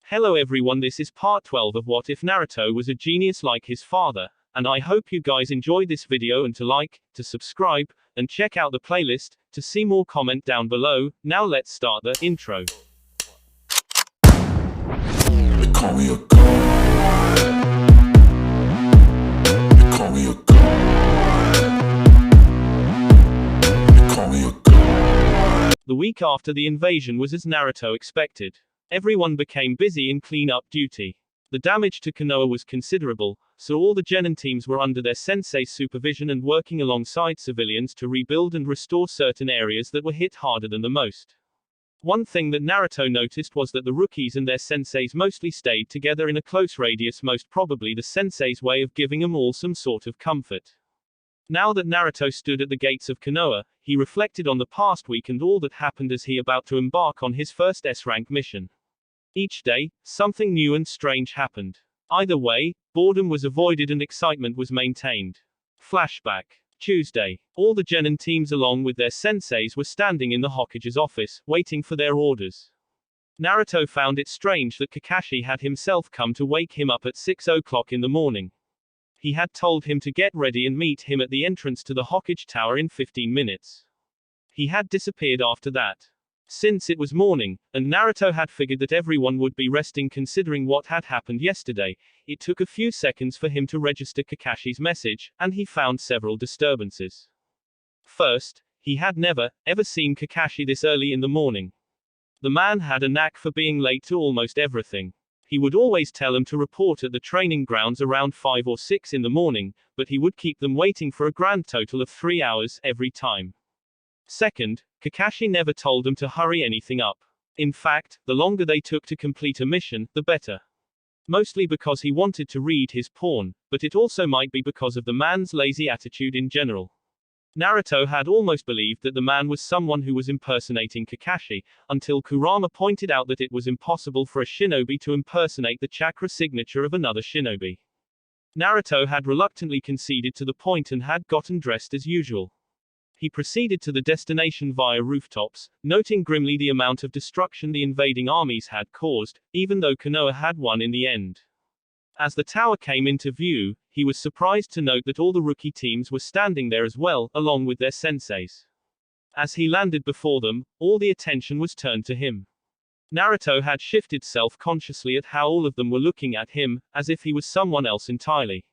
Hello everyone, this is part 12 of What If Naruto Was a Genius Like His Father, and I hope you guys enjoyed this video and to like, to subscribe, and check out the playlist, to see more comment down below. Now let's start the intro. They call me a god. They call me a god. They call me a god. The week after the invasion was as Naruto expected. Everyone became busy in clean-up duty. The damage to Konoha was considerable, so all the genin teams were under their sensei's supervision and working alongside civilians to rebuild and restore certain areas that were hit harder than the most. One thing that Naruto noticed was that the rookies and their senseis mostly stayed together in a close radius, most probably the sensei's way of giving them all some sort of comfort. Now that Naruto stood at the gates of Konoha, he reflected on the past week and all that happened as he about to embark on his first S-rank mission. Each day, something new and strange happened. Either way, boredom was avoided and excitement was maintained. Flashback. Tuesday. All the genin teams along with their senseis were standing in the Hokage's office, waiting for their orders. Naruto found it strange that Kakashi had himself come to wake him up at 6 o'clock in the morning. He had told him to get ready and meet him at the entrance to the Hokage Tower in 15 minutes. He had disappeared after that. Since it was morning, and Naruto had figured that everyone would be resting considering what had happened yesterday, it took a few seconds for him to register Kakashi's message, and he found several disturbances. First, he had never, ever seen Kakashi this early in the morning. The man had a knack for being late to almost everything. He would always tell them to report at the training grounds around 5 or 6 in the morning, but he would keep them waiting for a grand total of 3 hours every time. Second, Kakashi never told them to hurry anything up. In fact, the longer they took to complete a mission, the better. Mostly because he wanted to read his pawn, but it also might be because of the man's lazy attitude in general. Naruto had almost believed that the man was someone who was impersonating Kakashi, until Kurama pointed out that it was impossible for a shinobi to impersonate the chakra signature of another shinobi. Naruto had reluctantly conceded to the point and had gotten dressed as usual. He proceeded to the destination via rooftops, noting grimly the amount of destruction the invading armies had caused, even though Konoha had won in the end. As the tower came into view, he was surprised to note that all the rookie teams were standing there as well, along with their senseis. As he landed before them, all the attention was turned to him. Naruto had shifted self-consciously at how all of them were looking at him, as if he was someone else entirely.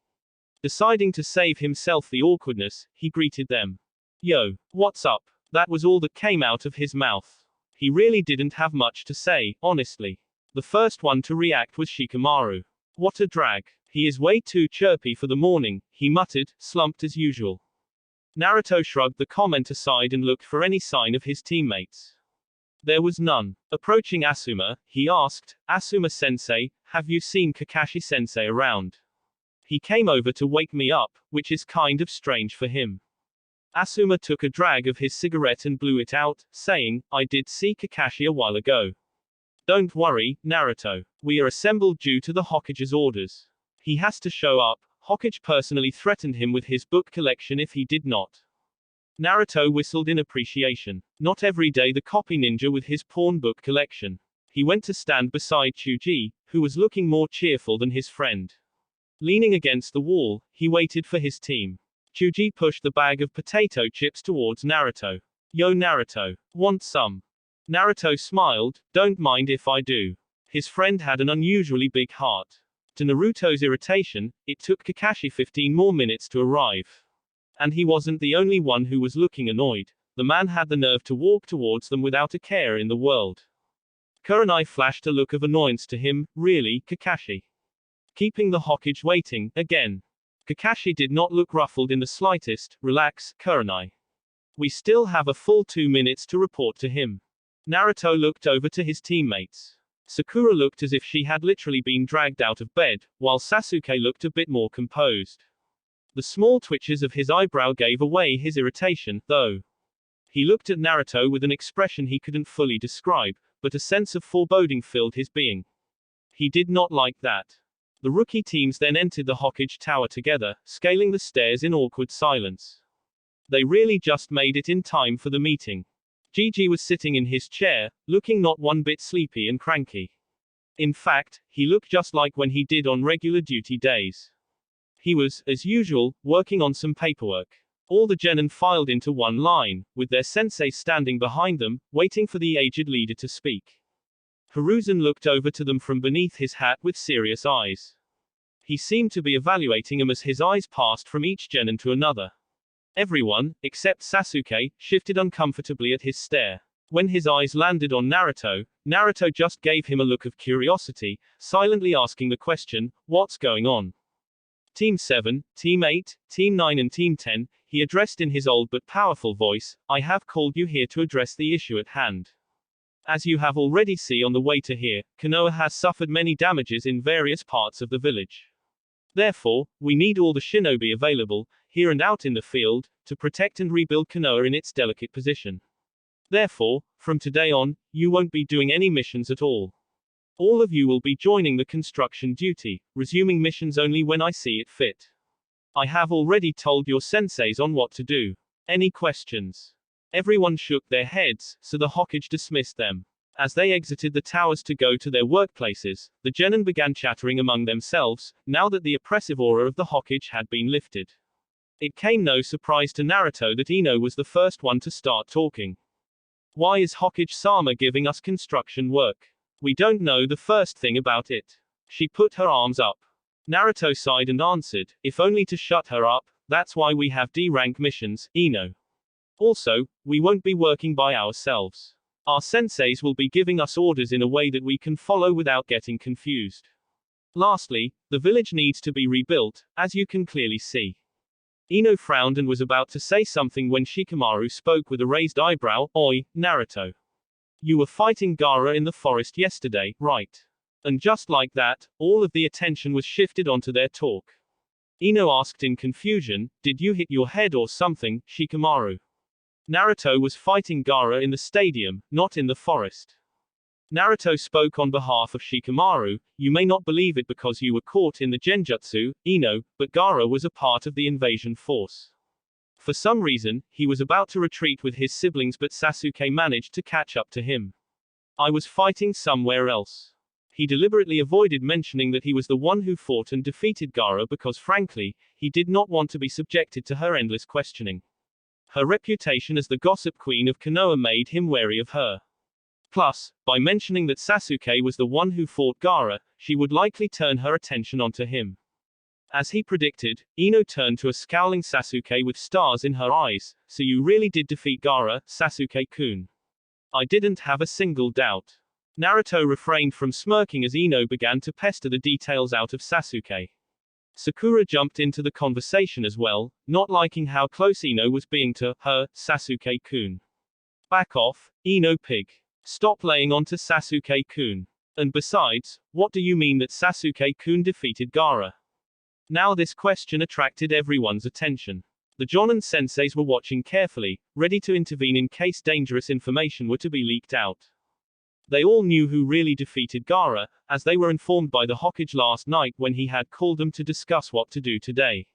Deciding to save himself the awkwardness, he greeted them. "Yo, what's up?" That was all that came out of his mouth. He really didn't have much to say, honestly. The first one to react was Shikamaru. "What a drag. He is way too chirpy for the morning," he muttered, slumped as usual. Naruto shrugged the comment aside and looked for any sign of his teammates. There was none. Approaching Asuma, he asked, "Asuma-sensei, have you seen Kakashi-sensei around? He came over to wake me up, which is kind of strange for him." Asuma took a drag of his cigarette and blew it out, saying, "I did see Kakashi a while ago. Don't worry, Naruto. We are assembled due to the Hokage's orders. He has to show up. Hokage personally threatened him with his book collection if he did not." Naruto whistled in appreciation. Not every day the copy ninja with his pawn book collection. He went to stand beside Chuji, who was looking more cheerful than his friend. Leaning against the wall, he waited for his team. Chuji pushed the bag of potato chips towards Naruto. "Yo Naruto, want some?" Naruto smiled, "Don't mind if I do." His friend had an unusually big heart. To Naruto's irritation, it took Kakashi 15 more minutes to arrive. And he wasn't the only one who was looking annoyed. The man had the nerve to walk towards them without a care in the world. Kurenai flashed a look of annoyance to him. "Really, Kakashi? Keeping the Hokage waiting, again?" Kakashi did not look ruffled in the slightest. "Relax, Kurenai. We still have a full 2 minutes to report to him." Naruto looked over to his teammates. Sakura looked as if she had literally been dragged out of bed, while Sasuke looked a bit more composed. The small twitches of his eyebrow gave away his irritation, though. He looked at Naruto with an expression he couldn't fully describe, but a sense of foreboding filled his being. He did not like that. The rookie teams then entered the Hokage Tower together, scaling the stairs in awkward silence. They really just made it in time for the meeting. Gigi was sitting in his chair, looking not one bit sleepy and cranky. In fact, he looked just like when he did on regular duty days. He was, as usual, working on some paperwork. All the genin filed into one line, with their sensei standing behind them, waiting for the aged leader to speak. Hiruzen looked over to them from beneath his hat with serious eyes. He seemed to be evaluating them as his eyes passed from each genin to another. Everyone, except Sasuke, shifted uncomfortably at his stare. When his eyes landed on Naruto, Naruto just gave him a look of curiosity, silently asking the question, "What's going on?" Team 7, Team 8, Team 9 and Team 10, he addressed in his old but powerful voice, "I have called you here to address the issue at hand. As you have already seen on the way to here, Konoha has suffered many damages in various parts of the village. Therefore, we need all the shinobi available, here and out in the field, to protect and rebuild Konoha in its delicate position. Therefore, from today on, you won't be doing any missions at all. All of you will be joining the construction duty, resuming missions only when I see it fit. I have already told your senseis on what to do. Any questions?" Everyone shook their heads, so the Hokage dismissed them. As they exited the towers to go to their workplaces, the genin began chattering among themselves, now that the oppressive aura of the Hokage had been lifted. It came no surprise to Naruto that Ino was the first one to start talking. "Why is Hokage-sama giving us construction work? We don't know the first thing about it." She put her arms up. Naruto sighed and answered, "If only to shut her up, that's why we have D-rank missions, Ino. Also, we won't be working by ourselves. Our senseis will be giving us orders in a way that we can follow without getting confused. Lastly, the village needs to be rebuilt, as you can clearly see." Ino frowned and was about to say something when Shikamaru spoke with a raised eyebrow, "Oi, Naruto. You were fighting Gaara in the forest yesterday, right?" And just like that, all of the attention was shifted onto their talk. Ino asked in confusion, "Did you hit your head or something, Shikamaru?" Naruto was fighting Gaara in the stadium, not in the forest. Naruto spoke on behalf of Shikamaru. "You may not believe it because you were caught in the genjutsu, Ino, but Gaara was a part of the invasion force. For some reason, he was about to retreat with his siblings but Sasuke managed to catch up to him. I was fighting somewhere else." He deliberately avoided mentioning that he was the one who fought and defeated Gaara because frankly, he did not want to be subjected to her endless questioning. Her reputation as the gossip queen of Konoha made him wary of her. Plus, by mentioning that Sasuke was the one who fought Gaara, she would likely turn her attention onto him. As he predicted, Ino turned to a scowling Sasuke with stars in her eyes. "So you really did defeat Gaara, Sasuke-kun?" "I didn't have a single doubt." Naruto refrained from smirking as Ino began to pester the details out of Sasuke. Sakura jumped into the conversation as well, not liking how close Ino was being to her, Sasuke-kun. "Back off, Ino pig. Stop laying onto Sasuke-kun. And besides, what do you mean that Sasuke-kun defeated Gaara?" Now this question attracted everyone's attention. The Jonin senseis were watching carefully, ready to intervene in case dangerous information were to be leaked out. They all knew who really defeated Gaara, as they were informed by the Hokage last night when he had called them to discuss what to do today.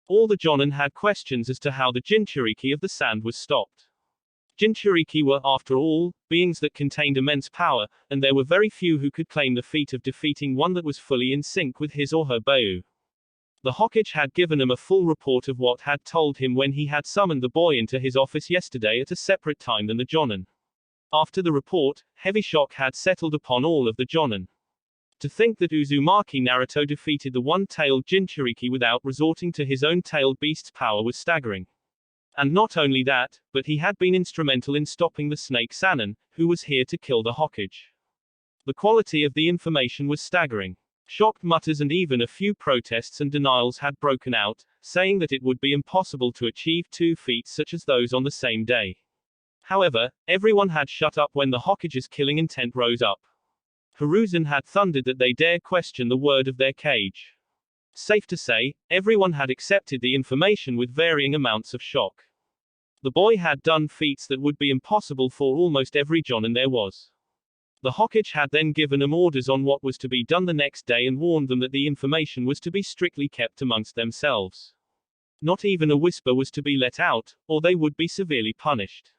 All the Jonin had questions as to how the Jinchuriki of the sand was stopped. Jinchuriki were, after all, beings that contained immense power, and there were very few who could claim the feat of defeating one that was fully in sync with his or her Beiyu. The Hokage had given him a full report of what had told him when he had summoned the boy into his office yesterday at a separate time than the Jonin. After the report, heavy shock had settled upon all of the Jonin. To think that Uzumaki Naruto defeated the one-tailed Jinchuriki without resorting to his own tailed beast's power was staggering. And not only that, but he had been instrumental in stopping the Snake Sannin, who was here to kill the Hokage. The quality of the information was staggering. Shocked mutters and even a few protests and denials had broken out, saying that it would be impossible to achieve two feats such as those on the same day. However, everyone had shut up when the Hokage's killing intent rose up. Hiruzen had thundered that they dare question the word of their kage. Safe to say, everyone had accepted the information with varying amounts of shock. The boy had done feats that would be impossible for almost every Jonin there was. The Hokage had then given them orders on what was to be done the next day and warned them that the information was to be strictly kept amongst themselves. Not even a whisper was to be let out, or they would be severely punished.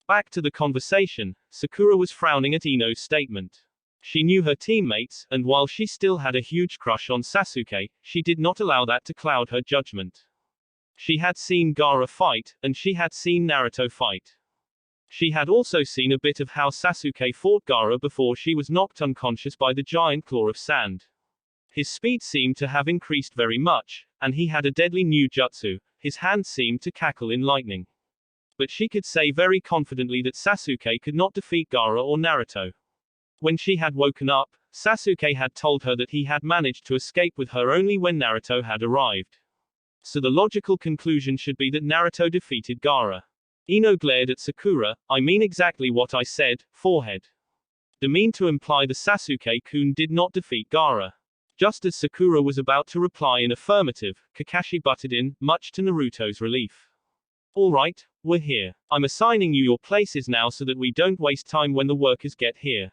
Back to the conversation, Sakura was frowning at Ino's statement. She knew her teammates, and while she still had a huge crush on Sasuke, she did not allow that to cloud her judgment. She had seen Gaara fight, and she had seen Naruto fight. She had also seen a bit of how Sasuke fought Gaara before she was knocked unconscious by the giant claw of sand. His speed seemed to have increased very much, and he had a deadly new jutsu. His hands seemed to cackle in lightning. But she could say very confidently that Sasuke could not defeat Gaara or Naruto. When she had woken up, Sasuke had told her that he had managed to escape with her only when Naruto had arrived. So the logical conclusion should be that Naruto defeated Gaara. Ino glared at Sakura. I mean exactly what I said, forehead. Demean to imply the Sasuke-kun did not defeat Gaara. Just as Sakura was about to reply in affirmative, Kakashi butted in, much to Naruto's relief. Alright, we're here. I'm assigning you your places now so that we don't waste time when the workers get here.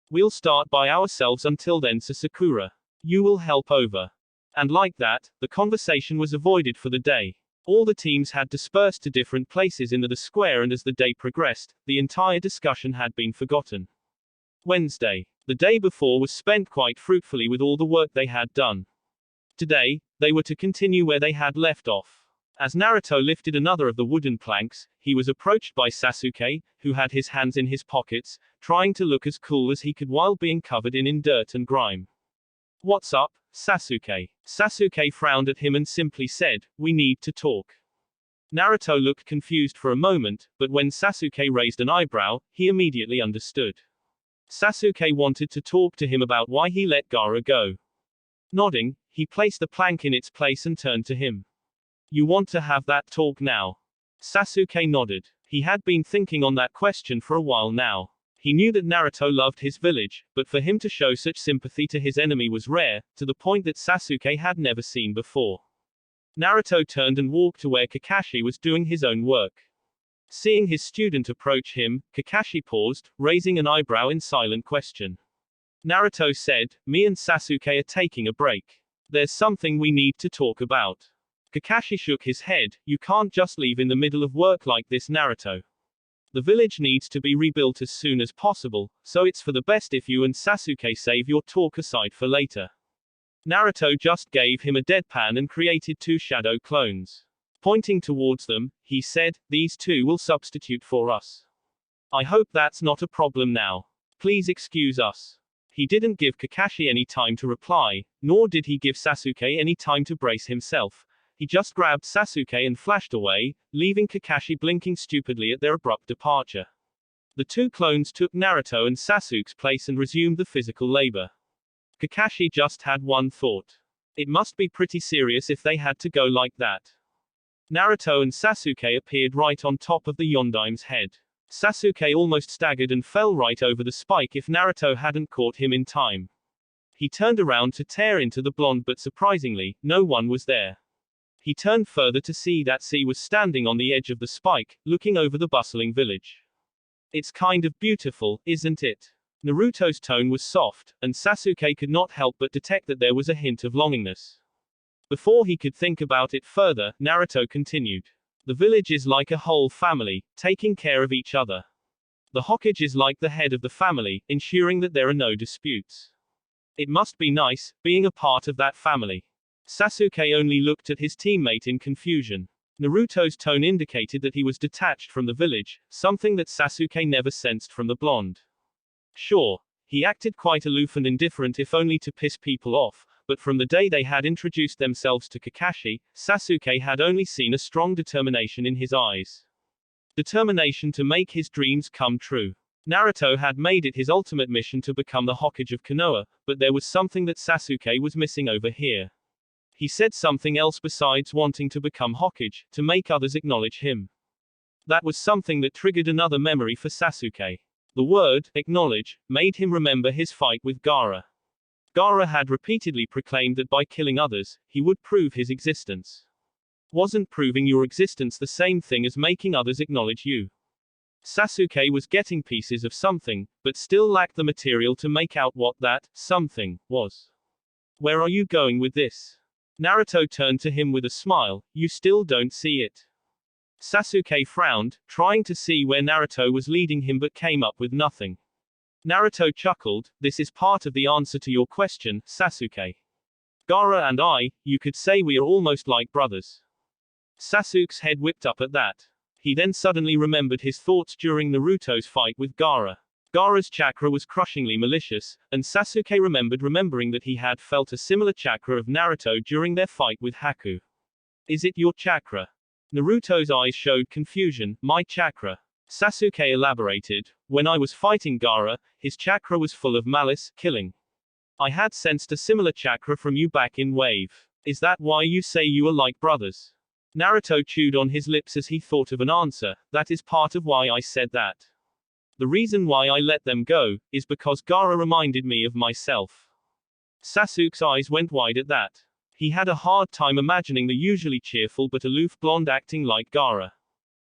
We'll start by ourselves until then, so Sakura. You will help over. And like that, the conversation was avoided for the day. All the teams had dispersed to different places in the square, and as the day progressed, the entire discussion had been forgotten. Wednesday. The day before was spent quite fruitfully with all the work they had done. Today, they were to continue where they had left off. As Naruto lifted another of the wooden planks, he was approached by Sasuke, who had his hands in his pockets, trying to look as cool as he could while being covered in dirt and grime. What's up, Sasuke? Sasuke frowned at him and simply said, we need to talk. Naruto looked confused for a moment, but when Sasuke raised an eyebrow, he immediately understood. Sasuke wanted to talk to him about why he let Gaara go. Nodding, he placed the plank in its place and turned to him. You want to have that talk now? Sasuke nodded. He had been thinking on that question for a while now. He knew that Naruto loved his village, but for him to show such sympathy to his enemy was rare, to the point that Sasuke had never seen before. Naruto turned and walked to where Kakashi was doing his own work. Seeing his student approach him, Kakashi paused, raising an eyebrow in silent question. Naruto said, me and Sasuke are taking a break. There's something we need to talk about. Kakashi shook his head. You can't just leave in the middle of work like this, Naruto. The village needs to be rebuilt as soon as possible, so it's for the best if you and Sasuke save your talk aside for later. Naruto just gave him a deadpan and created two shadow clones. Pointing towards them, he said, these two will substitute for us. I hope that's not a problem now. Please excuse us. He didn't give Kakashi any time to reply, nor did he give Sasuke any time to brace himself. He just grabbed Sasuke and flashed away, leaving Kakashi blinking stupidly at their abrupt departure. The two clones took Naruto and Sasuke's place and resumed the physical labor. Kakashi just had one thought. It must be pretty serious if they had to go like that. Naruto and Sasuke appeared right on top of the Yondaim's head. Sasuke almost staggered and fell right over the spike if Naruto hadn't caught him in time. He turned around to tear into the blonde, but surprisingly, no one was there. He turned further to see that C was standing on the edge of the spike, looking over the bustling village. It's kind of beautiful, isn't it? Naruto's tone was soft, and Sasuke could not help but detect that there was a hint of longingness. Before he could think about it further, Naruto continued. The village is like a whole family, taking care of each other. The Hokage is like the head of the family, ensuring that there are no disputes. It must be nice, being a part of that family. Sasuke only looked at his teammate in confusion. Naruto's tone indicated that he was detached from the village, something that Sasuke never sensed from the blonde. Sure, he acted quite aloof and indifferent if only to piss people off, but from the day they had introduced themselves to Kakashi, Sasuke had only seen a strong determination in his eyes. Determination to make his dreams come true. Naruto had made it his ultimate mission to become the Hokage of Konoha, but there was something that Sasuke was missing over here. He said something else besides wanting to become Hokage, to make others acknowledge him. That was something that triggered another memory for Sasuke. The word, acknowledge, made him remember his fight with Gaara. Gaara had repeatedly proclaimed that by killing others, he would prove his existence. Wasn't proving your existence the same thing as making others acknowledge you? Sasuke was getting pieces of something, but still lacked the material to make out what that something was. Where are you going with this? Naruto turned to him with a smile. You still don't see it. Sasuke frowned, trying to see where Naruto was leading him but came up with nothing. Naruto chuckled, this is part of the answer to your question, Sasuke. Gaara and I, you could say we are almost like brothers. Sasuke's head whipped up at that. He then suddenly remembered his thoughts during Naruto's fight with Gaara. Gaara's chakra was crushingly malicious, and Sasuke remembering that he had felt a similar chakra of Naruto during their fight with Haku. Is it your chakra? Naruto's eyes showed confusion. My chakra. Sasuke elaborated, when I was fighting Gaara, his chakra was full of malice, killing. I had sensed a similar chakra from you back in Wave. Is that why you say you are like brothers? Naruto chewed on his lips as he thought of an answer. That is part of why I said that. The reason why I let them go, is because Gaara reminded me of myself. Sasuke's eyes went wide at that. He had a hard time imagining the usually cheerful but aloof blonde acting like Gaara.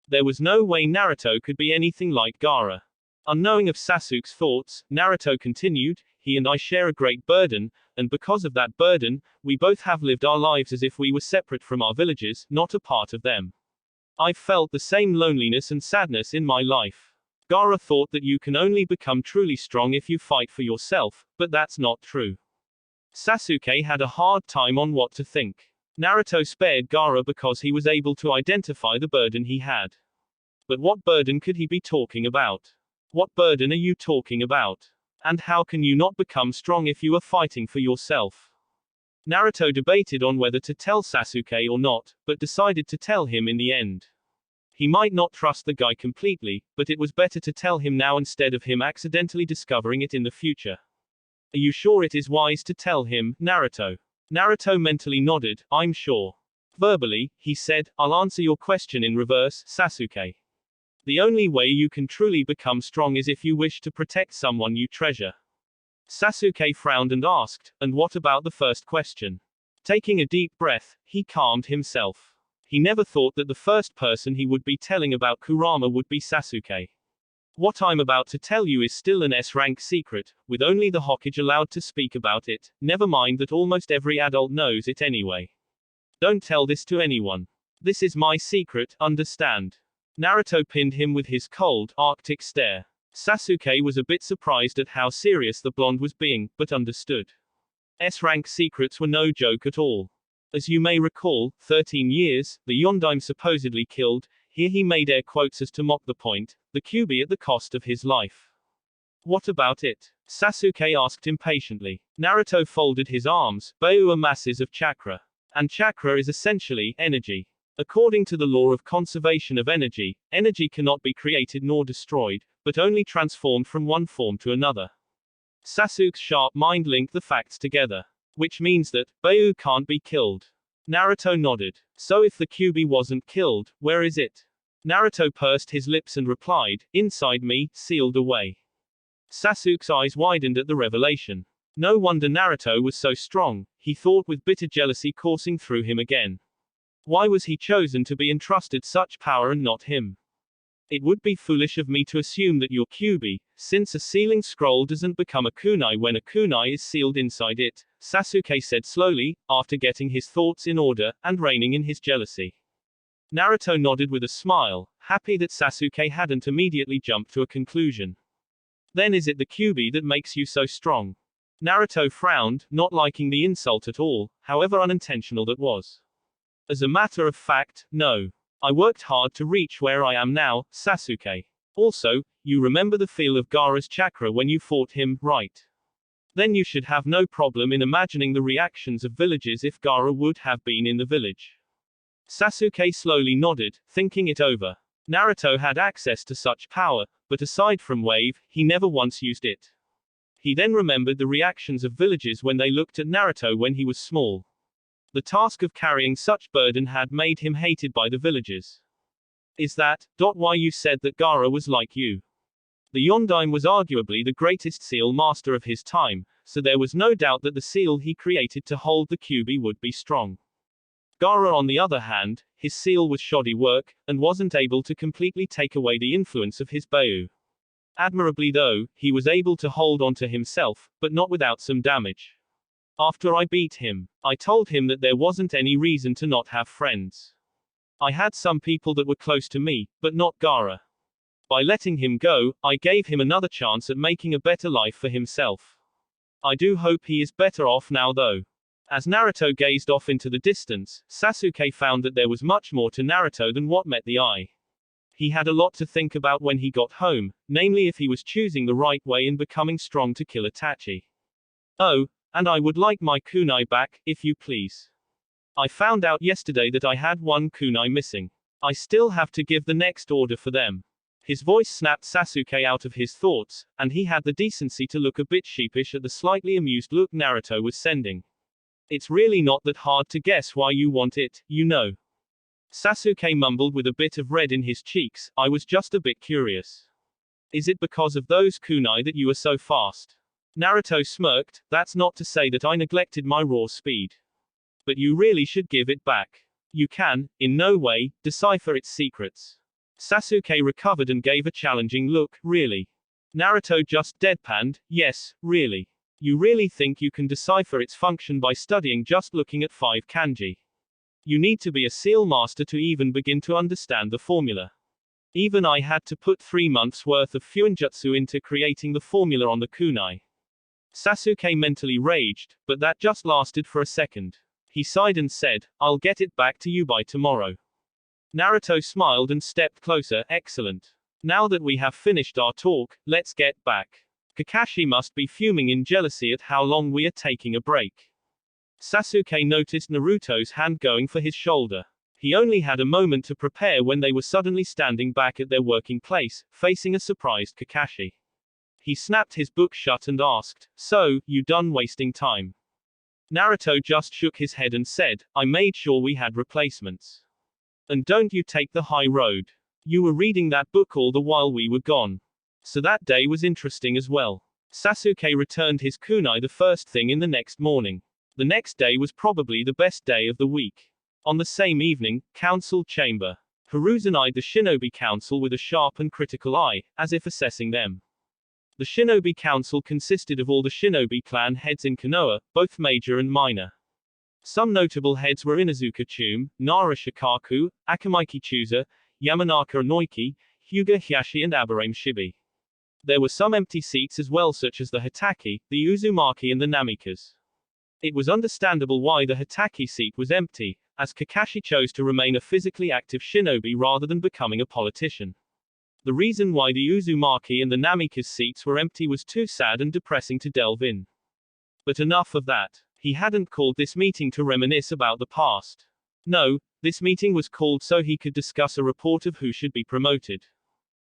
There was no way Naruto could be anything like Gaara. Unknowing of Sasuke's thoughts, Naruto continued, he and I share a great burden, and because of that burden, we both have lived our lives as if we were separate from our villages, not a part of them. I've felt the same loneliness and sadness in my life. Gaara thought that you can only become truly strong if you fight for yourself, but that's not true. Sasuke had a hard time on what to think. Naruto spared Gaara because he was able to identify the burden he had. But what burden could he be talking about? What burden are you talking about? And how can you not become strong if you are fighting for yourself? Naruto debated on whether to tell Sasuke or not, but decided to tell him in the end. He might not trust the guy completely, but it was better to tell him now instead of him accidentally discovering it in the future. Are you sure it is wise to tell him, Naruto? Naruto mentally nodded, I'm sure. Verbally, he said, I'll answer your question in reverse, Sasuke. The only way you can truly become strong is if you wish to protect someone you treasure. Sasuke frowned and asked, and what about the first question? Taking a deep breath, he calmed himself. He never thought that the first person he would be telling about Kurama would be Sasuke. What I'm about to tell you is still an S-rank secret, with only the Hokage allowed to speak about it, never mind that almost every adult knows it anyway. Don't tell this to anyone. This is my secret, understand? Naruto pinned him with his cold, arctic stare. Sasuke was a bit surprised at how serious the blonde was being, but understood. S-rank secrets were no joke at all. As you may recall, 13 years, the Yondaime supposedly killed, here he made air quotes as to mock the point, the Kyuubi at the cost of his life. What about it? Sasuke asked impatiently. Naruto folded his arms, Beu are masses of chakra. And chakra is essentially energy. According to the law of conservation of energy, energy cannot be created nor destroyed, but only transformed from one form to another. Sasuke's sharp mind linked the facts together. Which means that, Beu can't be killed. Naruto nodded. So if the Kyuubi wasn't killed, where is it? Naruto pursed his lips and replied, inside me, sealed away. Sasuke's eyes widened at the revelation. No wonder Naruto was so strong, he thought with bitter jealousy coursing through him again. Why was he chosen to be entrusted such power and not him? It would be foolish of me to assume that your Kyuubi, since a sealing scroll doesn't become a kunai when a kunai is sealed inside it, Sasuke said slowly, after getting his thoughts in order, and reining in his jealousy. Naruto nodded with a smile, happy that Sasuke hadn't immediately jumped to a conclusion. Then is it the Kyuubi that makes you so strong? Naruto frowned, not liking the insult at all, however unintentional that was. As a matter of fact, no. I worked hard to reach where I am now, Sasuke. Also, you remember the feel of Gaara's chakra when you fought him, right? Then you should have no problem in imagining the reactions of villagers if Gaara would have been in the village. Sasuke slowly nodded, thinking it over. Naruto had access to such power, but aside from Wave, he never once used it. He then remembered the reactions of villagers when they looked at Naruto when he was small. The task of carrying such burden had made him hated by the villagers. Is that why you said that Gaara was like you? The Yondaime was arguably the greatest seal master of his time, so there was no doubt that the seal he created to hold the Kyuubi would be strong. Gaara on the other hand, his seal was shoddy work, and wasn't able to completely take away the influence of his Beu. Admirably though, he was able to hold on to himself, but not without some damage. After I beat him, I told him that there wasn't any reason to not have friends. I had some people that were close to me, but not Gaara. By letting him go, I gave him another chance at making a better life for himself. I do hope he is better off now though. As Naruto gazed off into the distance, Sasuke found that there was much more to Naruto than what met the eye. He had a lot to think about when he got home, namely if he was choosing the right way and becoming strong to kill Itachi. Oh, and I would like my kunai back, if you please. I found out yesterday that I had one kunai missing. I still have to give the next order for them. His voice snapped Sasuke out of his thoughts, and he had the decency to look a bit sheepish at the slightly amused look Naruto was sending. It's really not that hard to guess why you want it, you know. Sasuke mumbled with a bit of red in his cheeks, I was just a bit curious. Is it because of those kunai that you are so fast? Naruto smirked, that's not to say that I neglected my raw speed. But you really should give it back. You can, in no way, decipher its secrets. Sasuke recovered and gave a challenging look, really? Naruto just deadpanned, yes, really. You really think you can decipher its function by studying just looking at 5 kanji? You need to be a seal master to even begin to understand the formula. Even I had to put 3 months worth of fuinjutsu into creating the formula on the kunai. Sasuke mentally raged, but that just lasted for a second. He sighed and said, I'll get it back to you by tomorrow. Naruto smiled and stepped closer, excellent. Now that we have finished our talk, let's get back. Kakashi must be fuming in jealousy at how long we are taking a break. Sasuke noticed Naruto's hand going for his shoulder. He only had a moment to prepare when they were suddenly standing back at their working place, facing a surprised Kakashi. He snapped his book shut and asked, so, you done wasting time? Naruto just shook his head and said, I made sure we had replacements. And don't you take the high road. You were reading that book all the while we were gone. So that day was interesting as well. Sasuke returned his kunai the first thing in the next morning. The next day was probably the best day of the week. On the same evening, council chamber. Hiruzen eyed the shinobi council with a sharp and critical eye, as if assessing them. The shinobi council consisted of all the shinobi clan heads in Konoha, both major and minor. Some notable heads were Inuzuka Tsume, Nara Shikaku, Akamaiki Chusa, Yamanaka Inoiki, Hyuga Hiashi and Aburame Shibi. There were some empty seats as well, such as the Hitaki, the Uzumaki and the Namikas. It was understandable why the Hitaki seat was empty, as Kakashi chose to remain a physically active shinobi rather than becoming a politician. The reason why the Uzumaki and the Namika's seats were empty was too sad and depressing to delve in. But enough of that. He hadn't called this meeting to reminisce about the past. No, this meeting was called so he could discuss a report of who should be promoted.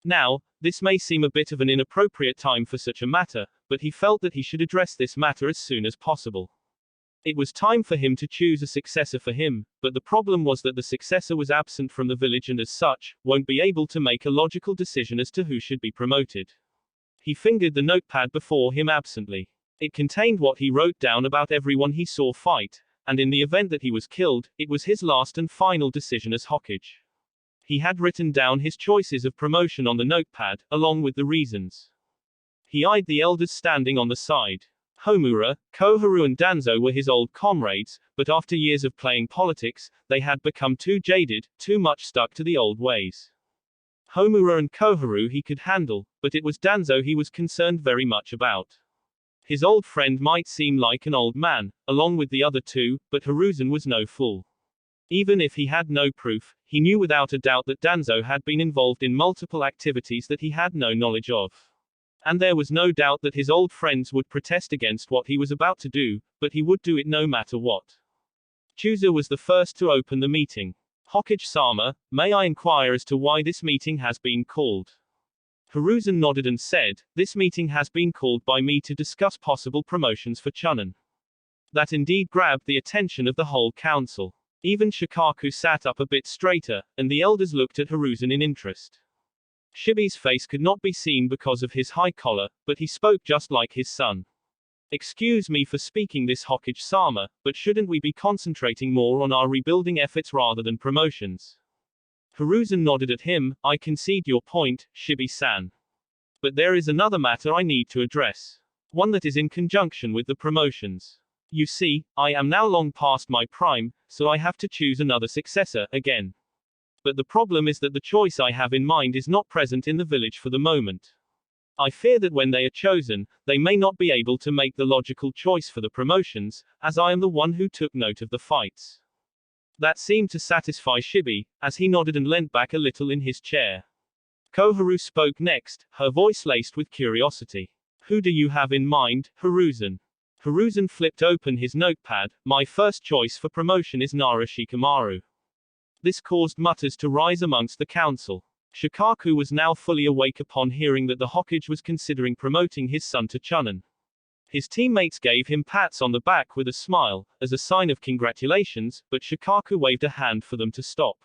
Now, this may seem a bit of an inappropriate time for such a matter, but he felt that he should address this matter as soon as possible. It was time for him to choose a successor for him, but the problem was that the successor was absent from the village and as such, won't be able to make a logical decision as to who should be promoted. He fingered the notepad before him absently. It contained what he wrote down about everyone he saw fight, and in the event that he was killed, it was his last and final decision as Hokage. He had written down his choices of promotion on the notepad, along with the reasons. He eyed the elders standing on the side. Homura, Koharu and Danzo were his old comrades, but after years of playing politics, they had become too jaded, too much stuck to the old ways. Homura and Koharu he could handle, but it was Danzo he was concerned very much about. His old friend might seem like an old man, along with the other two, but Hiruzen was no fool. Even if he had no proof, he knew without a doubt that Danzo had been involved in multiple activities that he had no knowledge of. And there was no doubt that his old friends would protest against what he was about to do, but he would do it no matter what. Chusa was the first to open the meeting. Hokage-sama, may I inquire as to why this meeting has been called? Hiruzen nodded and said, this meeting has been called by me to discuss possible promotions for Chunin. That indeed grabbed the attention of the whole council. Even Shikaku sat up a bit straighter, and the elders looked at Hiruzen in interest. Shibi's face could not be seen because of his high collar, but he spoke just like his son. Excuse me for speaking this Hokage-sama, but shouldn't we be concentrating more on our rebuilding efforts rather than promotions? Hiruzen nodded at him, I concede your point, Shibi-san. But there is another matter I need to address. One that is in conjunction with the promotions. You see, I am now long past my prime, so I have to choose another successor, again. But the problem is that the choice I have in mind is not present in the village for the moment. I fear that when they are chosen, they may not be able to make the logical choice for the promotions, as I am the one who took note of the fights. That seemed to satisfy Shibi, as he nodded and leant back a little in his chair. Koharu spoke next, her voice laced with curiosity. Who do you have in mind, Hiruzen? Hiruzen flipped open his notepad. My first choice for promotion is Nara Shikamaru. This caused mutters to rise amongst the council. Shikaku was now fully awake upon hearing that the Hokage was considering promoting his son to Chunin. His teammates gave him pats on the back with a smile, as a sign of congratulations, but Shikaku waved a hand for them to stop.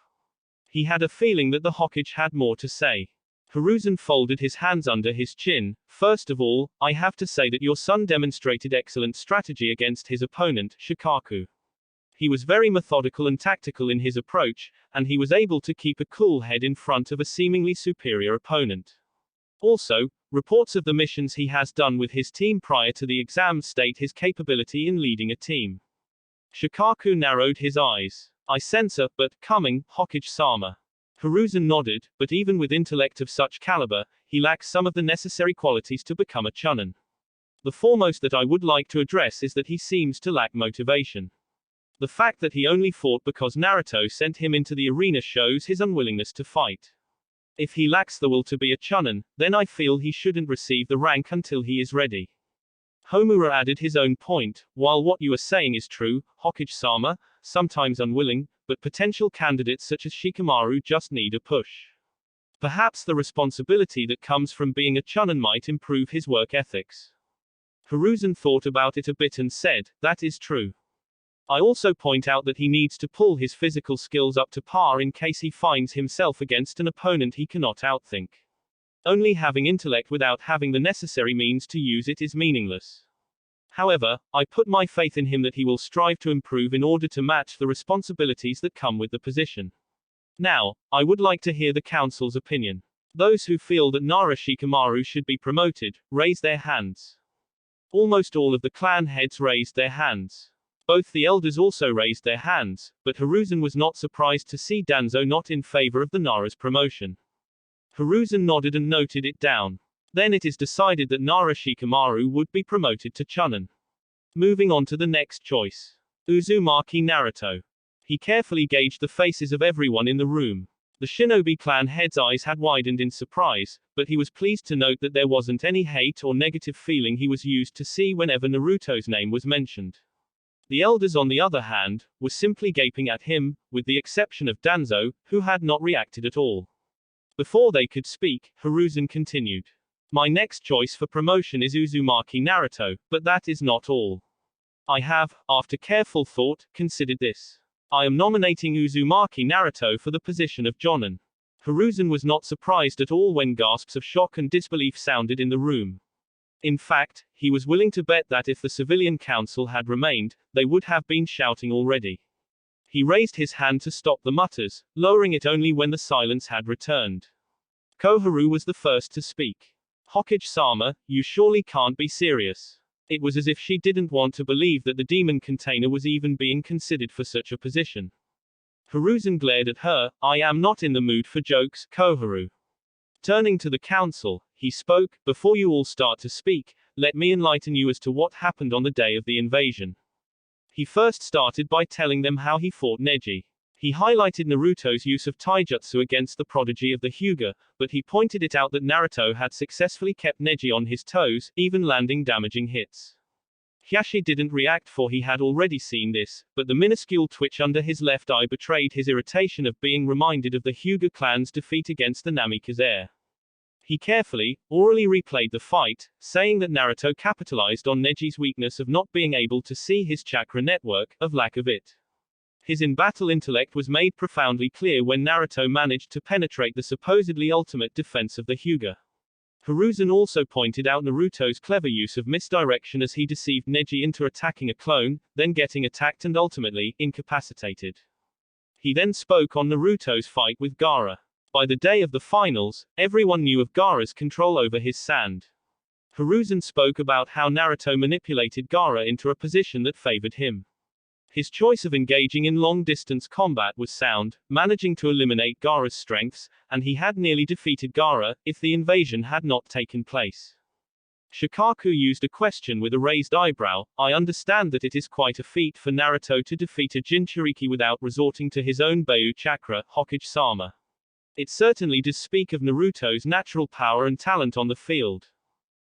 He had a feeling that the Hokage had more to say. Hiruzen folded his hands under his chin. First of all, I have to say that your son demonstrated excellent strategy against his opponent, Shikaku. He was very methodical and tactical in his approach, and he was able to keep a cool head in front of a seemingly superior opponent. Also, reports of the missions he has done with his team prior to the exams state his capability in leading a team. Shikaku narrowed his eyes. I censor, but coming, Hokage-sama. Hiruzen nodded, but even with intellect of such caliber, he lacks some of the necessary qualities to become a Chunin. The foremost that I would like to address is that he seems to lack motivation. The fact that he only fought because Naruto sent him into the arena shows his unwillingness to fight. If he lacks the will to be a Chunin, then I feel he shouldn't receive the rank until he is ready. Homura added his own point. While what you are saying is true, Hokage-sama, sometimes unwilling, but potential candidates such as Shikamaru just need a push. Perhaps the responsibility that comes from being a Chunin might improve his work ethics. Hiruzen thought about it a bit and said, that is true. I also point out that he needs to pull his physical skills up to par in case he finds himself against an opponent he cannot outthink. Only having intellect without having the necessary means to use it is meaningless. However, I put my faith in him that he will strive to improve in order to match the responsibilities that come with the position. Now, I would like to hear the council's opinion. Those who feel that Nara Shikamaru should be promoted, raise their hands. Almost all of the clan heads raised their hands. Both the elders also raised their hands, but Hiruzen was not surprised to see Danzo not in favor of the Nara's promotion. Hiruzen nodded and noted it down. Then it is decided that Nara Shikamaru would be promoted to Chunin. Moving on to the next choice. Uzumaki Naruto. He carefully gauged the faces of everyone in the room. The shinobi clan head's eyes had widened in surprise, but he was pleased to note that there wasn't any hate or negative feeling he was used to see whenever Naruto's name was mentioned. The elders, on the other hand, were simply gaping at him, with the exception of Danzo, who had not reacted at all. Before they could speak, Hiruzen continued. My next choice for promotion is Uzumaki Naruto, but that is not all. I have, after careful thought, considered this. I am nominating Uzumaki Naruto for the position of Jonin. Hiruzen was not surprised at all when gasps of shock and disbelief sounded in the room. In fact, he was willing to bet that if the civilian council had remained, they would have been shouting already. He raised his hand to stop the mutters, lowering it only when the silence had returned. Koharu was the first to speak. Hokage-sama, you surely can't be serious. It was as if she didn't want to believe that the demon container was even being considered for such a position. Hiruzen glared at her. I am not in the mood for jokes, Koharu. Turning to the council, he spoke, before you all start to speak, let me enlighten you as to what happened on the day of the invasion. He first started by telling them how he fought Neji. He highlighted Naruto's use of taijutsu against the prodigy of the Hyuga, but he pointed it out that Naruto had successfully kept Neji on his toes, even landing damaging hits. Hiashi didn't react for he had already seen this, but the minuscule twitch under his left eye betrayed his irritation of being reminded of the Hyuga clan's defeat against the Namikaze. He carefully, orally replayed the fight, saying that Naruto capitalized on Neji's weakness of not being able to see his chakra network, of lack of it. His in-battle intellect was made profoundly clear when Naruto managed to penetrate the supposedly ultimate defense of the Hyuga. Hiruzen also pointed out Naruto's clever use of misdirection as he deceived Neji into attacking a clone, then getting attacked and ultimately, incapacitated. He then spoke on Naruto's fight with Gaara. By the day of the finals, everyone knew of Gaara's control over his sand. Hiruzen spoke about how Naruto manipulated Gaara into a position that favored him. His choice of engaging in long-distance combat was sound, managing to eliminate Gaara's strengths, and he had nearly defeated Gaara, if the invasion had not taken place. Shikaku used a question with a raised eyebrow. I understand that it is quite a feat for Naruto to defeat a Jinchuriki without resorting to his own Beiyu chakra, Hokage-sama. It certainly does speak of Naruto's natural power and talent on the field.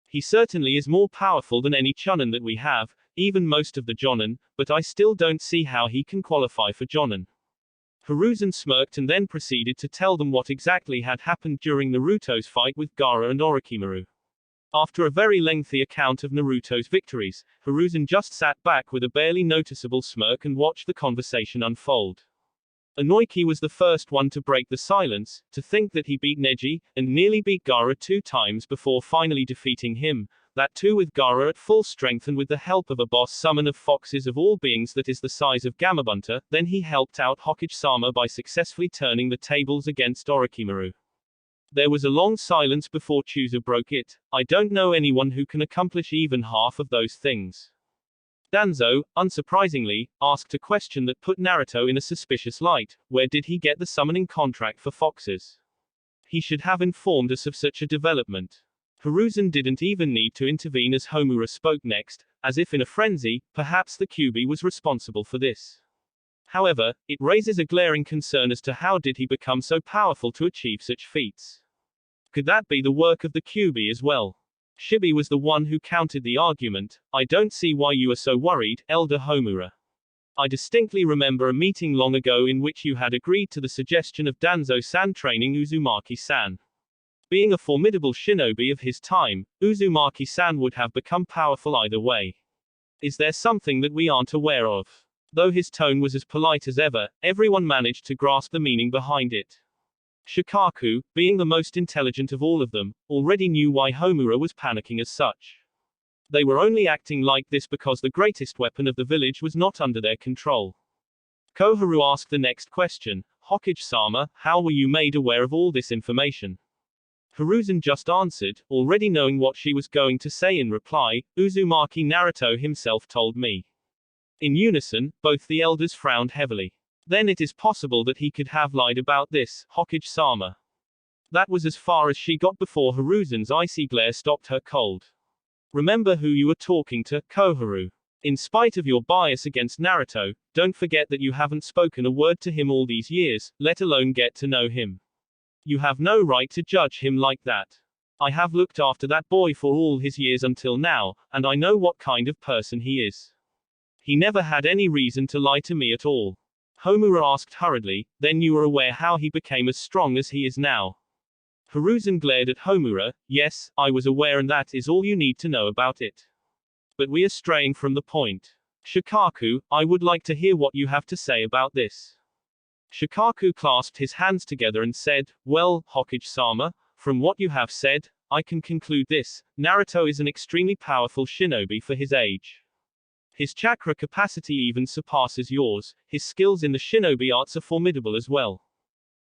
He certainly is more powerful than any Chunin that we have, even most of the Jonin, but I still don't see how he can qualify for Jonin. Hiruzen smirked and then proceeded to tell them what exactly had happened during Naruto's fight with Gaara and Orochimaru. After a very lengthy account of Naruto's victories, Hiruzen just sat back with a barely noticeable smirk and watched the conversation unfold. Inoiki was the first one to break the silence. To think that he beat Neji, and nearly beat Gaara 2 times before finally defeating him, that too with Gaara at full strength and with the help of a boss summon of foxes of all beings that is the size of Gamabunta. Then he helped out Hokage-sama by successfully turning the tables against Orochimaru. There was a long silence before Chooser broke it. I don't know anyone who can accomplish even half of those things. Danzo, unsurprisingly, asked a question that put Naruto in a suspicious light. Where did he get the summoning contract for foxes? He should have informed us of such a development. Hiruzen didn't even need to intervene as Homura spoke next, as if in a frenzy. Perhaps the Kyuubi was responsible for this. However, it raises a glaring concern as to how did he become so powerful to achieve such feats. Could that be the work of the Kyuubi as well? Shibi was the one who countered the argument. I don't see why you are so worried, Elder Homura. I distinctly remember a meeting long ago in which you had agreed to the suggestion of Danzo-san training Uzumaki-san. Being a formidable shinobi of his time, Uzumaki-san would have become powerful either way. Is there something that we aren't aware of? Though his tone was as polite as ever, everyone managed to grasp the meaning behind it. Shikaku, being the most intelligent of all of them, already knew why Homura was panicking as such. They were only acting like this because the greatest weapon of the village was not under their control. Koharu asked the next question. Hokage-sama, how were you made aware of all this information? Hiruzen just answered, already knowing what she was going to say in reply. Uzumaki Naruto himself told me. In unison, both the elders frowned heavily. Then it is possible that he could have lied about this, Hokage-sama. That was as far as she got before Hiruzen's icy glare stopped her cold. Remember who you were talking to, Koharu. In spite of your bias against Naruto, don't forget that you haven't spoken a word to him all these years, let alone get to know him. You have no right to judge him like that. I have looked after that boy for all his years until now, and I know what kind of person he is. He never had any reason to lie to me at all. Homura asked hurriedly, then you are aware how he became as strong as he is now? Hiruzen glared at Homura. Yes, I was aware, and that is all you need to know about it. But we are straying from the point. Shikaku, I would like to hear what you have to say about this. Shikaku clasped his hands together and said, well, Hokage-sama, from what you have said, I can conclude this. Naruto is an extremely powerful shinobi for his age. His chakra capacity even surpasses yours. His skills in the shinobi arts are formidable as well.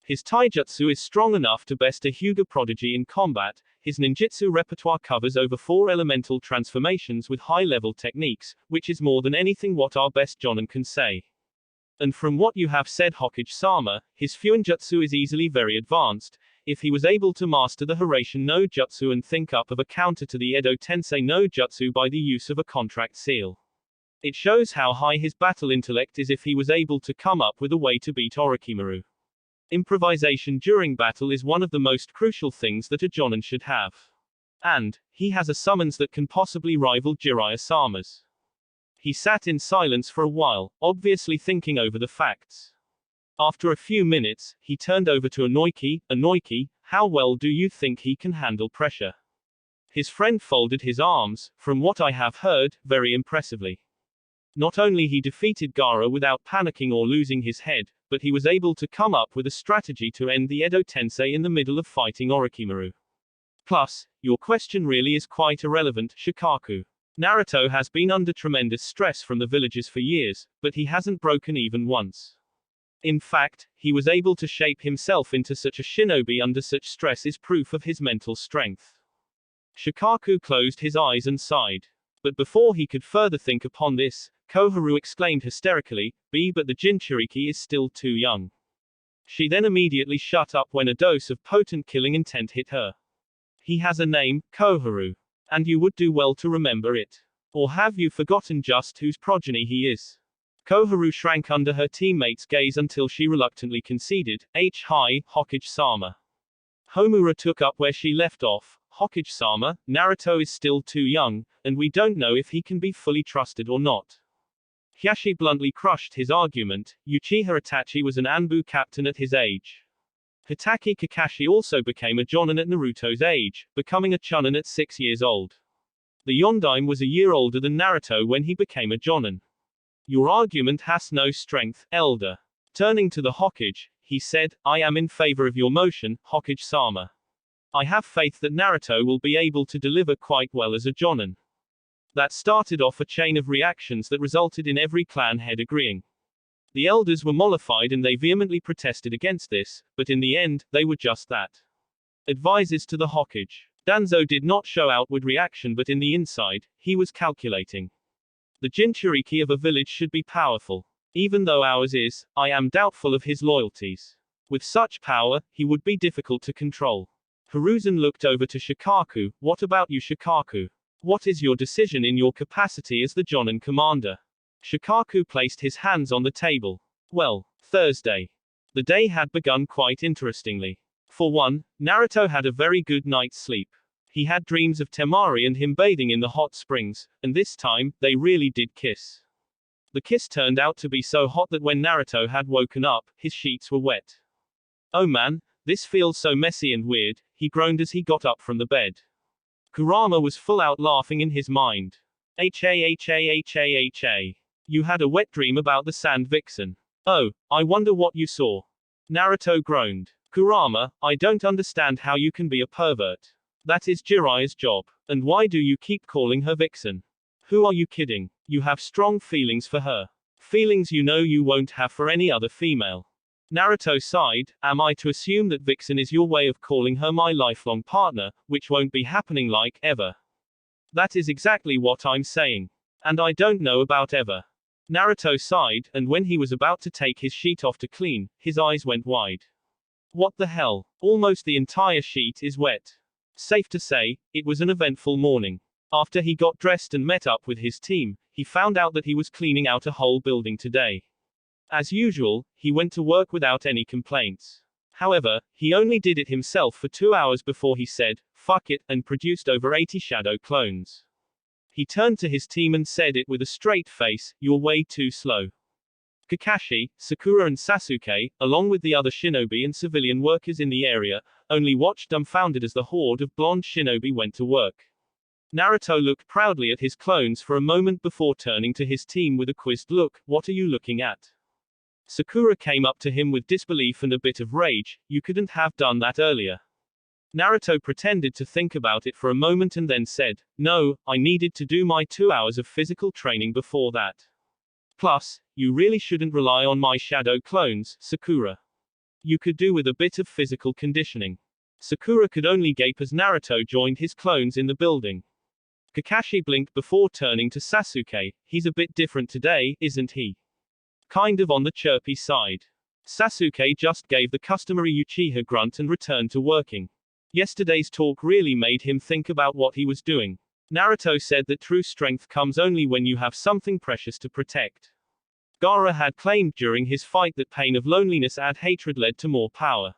His taijutsu is strong enough to best a Hyuga prodigy in combat. His ninjutsu repertoire covers over 4 elemental transformations with high-level techniques, which is more than anything what our best jonin can say. And from what you have said, Hokage-sama, his fuinjutsu is easily very advanced. If he was able to master the Hiraishin no Jutsu and think up of a counter to the Edo Tensei no Jutsu by the use of a contract seal. It shows how high his battle intellect is if he was able to come up with a way to beat Orochimaru. Improvisation during battle is one of the most crucial things that a jonin should have. And, he has a summons that can possibly rival Jiraiya-sama's. He sat in silence for a while, obviously thinking over the facts. After a few minutes, he turned over to Inoiki. Inoiki, how well do you think he can handle pressure? His friend folded his arms. From what I have heard, very impressively. Not only he defeated Gaara without panicking or losing his head, but he was able to come up with a strategy to end the Edo Tensei in the middle of fighting Orochimaru. Plus, your question really is quite irrelevant, Shikaku. Naruto has been under tremendous stress from the villagers for years, but he hasn't broken even once. In fact, he was able to shape himself into such a shinobi under such stress is proof of his mental strength. Shikaku closed his eyes and sighed. But before he could further think upon this, Koharu exclaimed hysterically, but the Jinchuriki is still too young. She then immediately shut up when a dose of potent killing intent hit her. He has a name, Koharu. And you would do well to remember it. Or have you forgotten just whose progeny he is? Koharu shrank under her teammate's gaze until she reluctantly conceded, Hi, Hokage-sama. Homura took up where she left off, Hokage-sama, Naruto is still too young, and we don't know if he can be fully trusted or not. Hiashi bluntly crushed his argument, Uchiha Itachi was an Anbu captain at his age. Hitaki Kakashi also became a Jonin at Naruto's age, becoming a Chunin at 6 years old. The Yondaime was a year older than Naruto when he became a Jonin. Your argument has no strength, elder. Turning to the Hokage, he said, I am in favor of your motion, Hokage-sama. I have faith that Naruto will be able to deliver quite well as a Jonin. That started off a chain of reactions that resulted in every clan head agreeing. The elders were mollified and they vehemently protested against this, but in the end, they were just that. Advises to the Hokage. Danzo did not show outward reaction, but in the inside, he was calculating. The Jinchuriki of a village should be powerful. Even though ours is, I am doubtful of his loyalties. With such power, he would be difficult to control. Hiruzen looked over to Shikaku. What about you, Shikaku? What is your decision in your capacity as the Jonin commander? Shikaku placed his hands on the table. Well, Thursday. The day had begun quite interestingly. For one, Naruto had a very good night's sleep. He had dreams of Temari and him bathing in the hot springs, and this time, they really did kiss. The kiss turned out to be so hot that when Naruto had woken up, his sheets were wet. Oh man, this feels so messy and weird, he groaned as he got up from the bed. Kurama was full out laughing in his mind. You had a wet dream about the sand vixen. Oh, I wonder what you saw. Naruto groaned. Kurama, I don't understand how you can be a pervert. That is Jiraiya's job. And why do you keep calling her vixen? Who are you kidding? You have strong feelings for her. Feelings you know you won't have for any other female. Naruto sighed, am I to assume that vixen is your way of calling her my lifelong partner, which won't be happening like, ever? That is exactly what I'm saying. And I don't know about ever. Naruto sighed, and when he was about to take his sheet off to clean, his eyes went wide. What the hell? Almost the entire sheet is wet. Safe to say, it was an eventful morning. After he got dressed and met up with his team, he found out that he was cleaning out a whole building today. As usual, he went to work without any complaints. However, he only did it himself for 2 hours before he said, fuck it, and produced over 80 shadow clones. He turned to his team and said it with a straight face, you're way too slow. Kakashi, Sakura and Sasuke, along with the other shinobi and civilian workers in the area, only watched dumbfounded as the horde of blonde shinobi went to work. Naruto looked proudly at his clones for a moment before turning to his team with a quizzed look, what are you looking at? Sakura came up to him with disbelief and a bit of rage, you couldn't have done that earlier. Naruto pretended to think about it for a moment and then said, no, I needed to do my 2 hours of physical training before that. Plus, you really shouldn't rely on my shadow clones, Sakura. You could do with a bit of physical conditioning. Sakura could only gape as Naruto joined his clones in the building. Kakashi blinked before turning to Sasuke, he's a bit different today, isn't he? Kind of on the chirpy side. Sasuke just gave the customary Uchiha grunt and returned to working. Yesterday's talk really made him think about what he was doing. Naruto said that true strength comes only when you have something precious to protect. Gaara had claimed during his fight that pain of loneliness and hatred led to more power.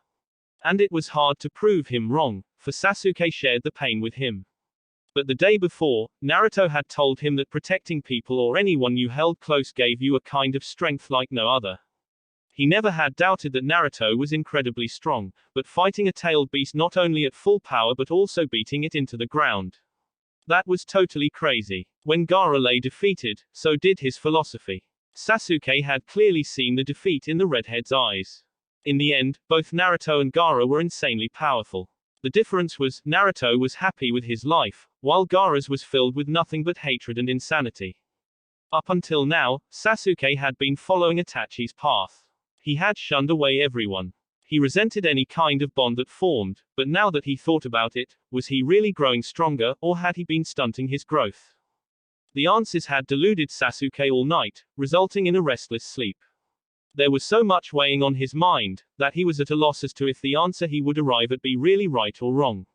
And it was hard to prove him wrong, for Sasuke shared the pain with him. But the day before, Naruto had told him that protecting people or anyone you held close gave you a kind of strength like no other. He never had doubted that Naruto was incredibly strong, but fighting a tailed beast not only at full power but also beating it into the ground. That was totally crazy. When Gaara lay defeated, so did his philosophy. Sasuke had clearly seen the defeat in the redhead's eyes. In the end, both Naruto and Gaara were insanely powerful. The difference was, Naruto was happy with his life, while Gaara's was filled with nothing but hatred and insanity. Up until now, Sasuke had been following Itachi's path. He had shunned away everyone. He resented any kind of bond that formed, but now that he thought about it, was he really growing stronger, or had he been stunting his growth? The answers had deluded Sasuke all night, resulting in a restless sleep. There was so much weighing on his mind, that he was at a loss as to if the answer he would arrive at be really right or wrong.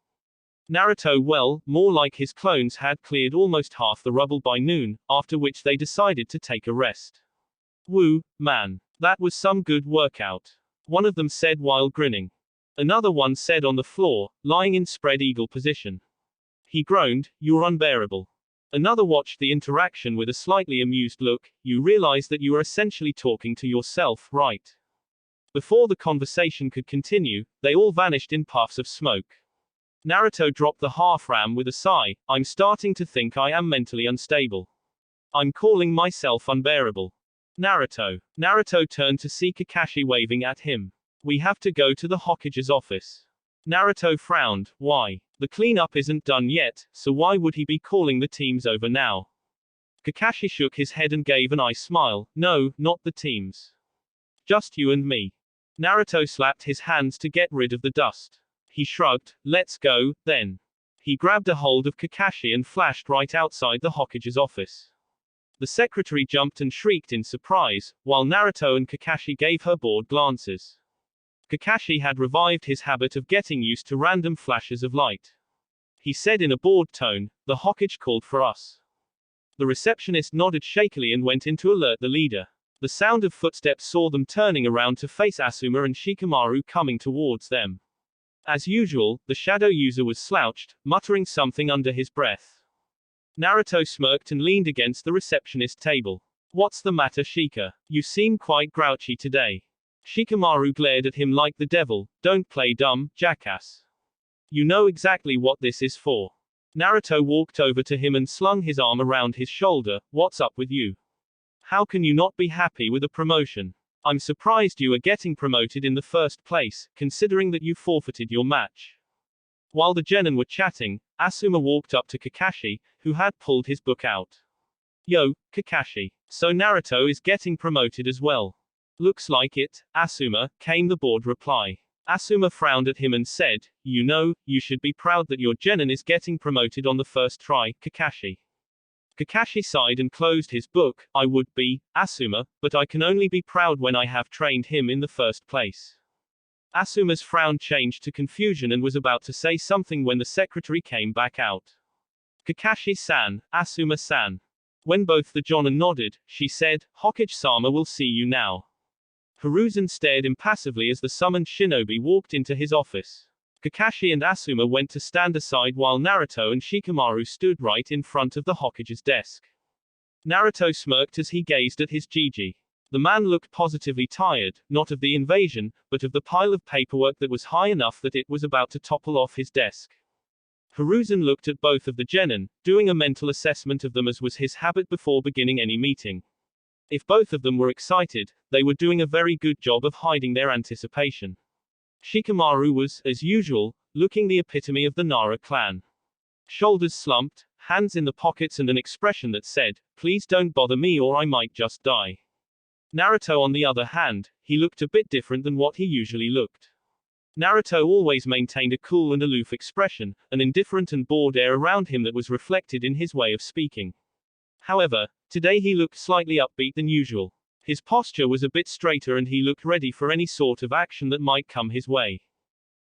Naruto, well, more like his clones, had cleared almost half the rubble by noon, after which they decided to take a rest. Woo, man. That was some good workout. One of them said while grinning. Another one said on the floor, lying in spread eagle position. He groaned, "You're unbearable." Another watched the interaction with a slightly amused look. "You realize that you are essentially talking to yourself, right?" Before the conversation could continue, they all vanished in puffs of smoke. Naruto dropped the half-ram with a sigh. "I'm starting to think I am mentally unstable. I'm calling myself unbearable." Naruto. Naruto turned to see Kakashi waving at him. "We have to go to the Hokage's office." Naruto frowned. "Why? The cleanup isn't done yet, so why would he be calling the teams over now?" Kakashi shook his head and gave an eye smile. "No, not the teams. Just you and me." Naruto slapped his hands to get rid of the dust. He shrugged. "Let's go, then." He grabbed a hold of Kakashi and flashed right outside the Hokage's office. The secretary jumped and shrieked in surprise, while Naruto and Kakashi gave her bored glances. Kakashi had revived his habit of getting used to random flashes of light. He said in a bored tone, "The Hokage called for us." The receptionist nodded shakily and went in to alert the leader. The sound of footsteps saw them turning around to face Asuma and Shikamaru coming towards them. As usual, the shadow user was slouched, muttering something under his breath. Naruto smirked and leaned against the receptionist table. "What's the matter, Shika? You seem quite grouchy today." Shikamaru glared at him like the devil. "Don't play dumb, jackass. You know exactly what this is for." Naruto walked over to him and slung his arm around his shoulder. "What's up with you? How can you not be happy with a promotion? I'm surprised you are getting promoted in the first place, considering that you forfeited your match." While the genin were chatting, Asuma walked up to Kakashi, who had pulled his book out. "Yo, Kakashi. So Naruto is getting promoted as well." "Looks like it, Asuma," came the bored reply. Asuma frowned at him and said, "You know, you should be proud that your genin is getting promoted on the first try, Kakashi." Kakashi sighed and closed his book. "I would be, Asuma, but I can only be proud when I have trained him in the first place." Asuma's frown changed to confusion and was about to say something when the secretary came back out. "Kakashi-san, Asuma-san." When both the Jonin nodded, she said, "Hokage-sama will see you now." Hiruzen stared impassively as the summoned shinobi walked into his office. Kakashi and Asuma went to stand aside while Naruto and Shikamaru stood right in front of the Hokage's desk. Naruto smirked as he gazed at his Gigi. The man looked positively tired, not of the invasion, but of the pile of paperwork that was high enough that it was about to topple off his desk. Hiruzen looked at both of the genin, doing a mental assessment of them as was his habit before beginning any meeting. If both of them were excited, they were doing a very good job of hiding their anticipation. Shikamaru was, as usual, looking the epitome of the Nara clan. Shoulders slumped, hands in the pockets and an expression that said, "Please don't bother me or I might just die." Naruto on the other hand, he looked a bit different than what he usually looked. Naruto always maintained a cool and aloof expression, an indifferent and bored air around him that was reflected in his way of speaking. However, today he looked slightly upbeat than usual. His posture was a bit straighter and he looked ready for any sort of action that might come his way.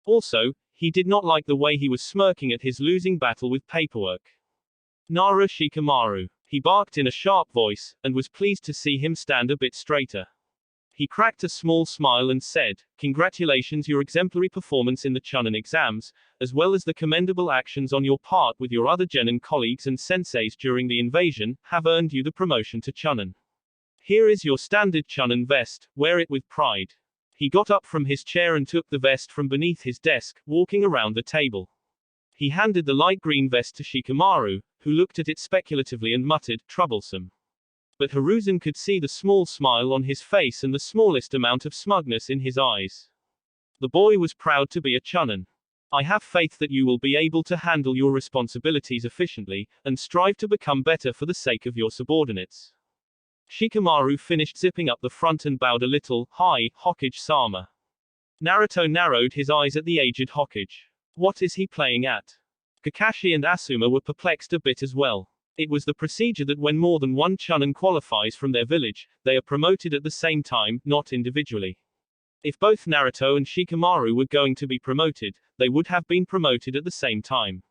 Also, he did not like the way he was smirking at his losing battle with paperwork. "Nara Shikamaru." He barked in a sharp voice, and was pleased to see him stand a bit straighter. He cracked a small smile and said, "Congratulations, your exemplary performance in the Chunin exams, as well as the commendable actions on your part with your other genin colleagues and senseis during the invasion, have earned you the promotion to Chunin. Here is your standard Chunin vest, wear it with pride." He got up from his chair and took the vest from beneath his desk, walking around the table. He handed the light green vest to Shikamaru, who looked at it speculatively and muttered, "Troublesome." But Hiruzen could see the small smile on his face and the smallest amount of smugness in his eyes. The boy was proud to be a Chunin. "I have faith that you will be able to handle your responsibilities efficiently, and strive to become better for the sake of your subordinates." Shikamaru finished zipping up the front and bowed a little. "Hi, Hokage-sama." Naruto narrowed his eyes at the aged Hokage. What is he playing at? Kakashi and Asuma were perplexed a bit as well. It was the procedure that when more than one Chunin qualifies from their village, they are promoted at the same time, not individually. If both Naruto and Shikamaru were going to be promoted, they would have been promoted at the same time.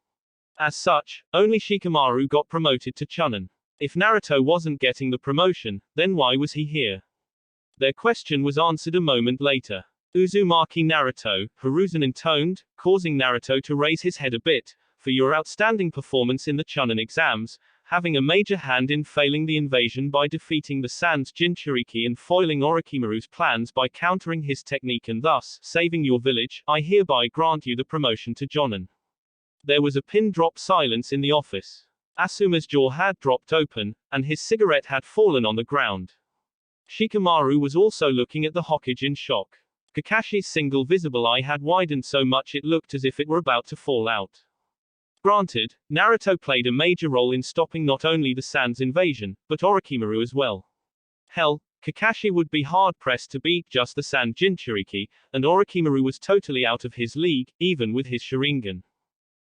As such, only Shikamaru got promoted to Chunin. If Naruto wasn't getting the promotion, then why was he here? Their question was answered a moment later. Uzumaki Naruto, Hiruzen intoned, causing Naruto to raise his head a bit, for your outstanding performance in the Chunin exams, having a major hand in failing the invasion by defeating the Sans Jinchuriki and foiling Orochimaru's plans by countering his technique and thus saving your village, I hereby grant you the promotion to Jonin. There was a pin-drop silence in the office. Asuma's jaw had dropped open, and his cigarette had fallen on the ground. Shikamaru was also looking at the Hokage in shock. Kakashi's single visible eye had widened so much it looked as if it were about to fall out. Granted, Naruto played a major role in stopping not only the Sans invasion, but Orochimaru as well. Hell, Kakashi would be hard-pressed to beat just the Sans Jinchuriki, and Orochimaru was totally out of his league, even with his Sharingan.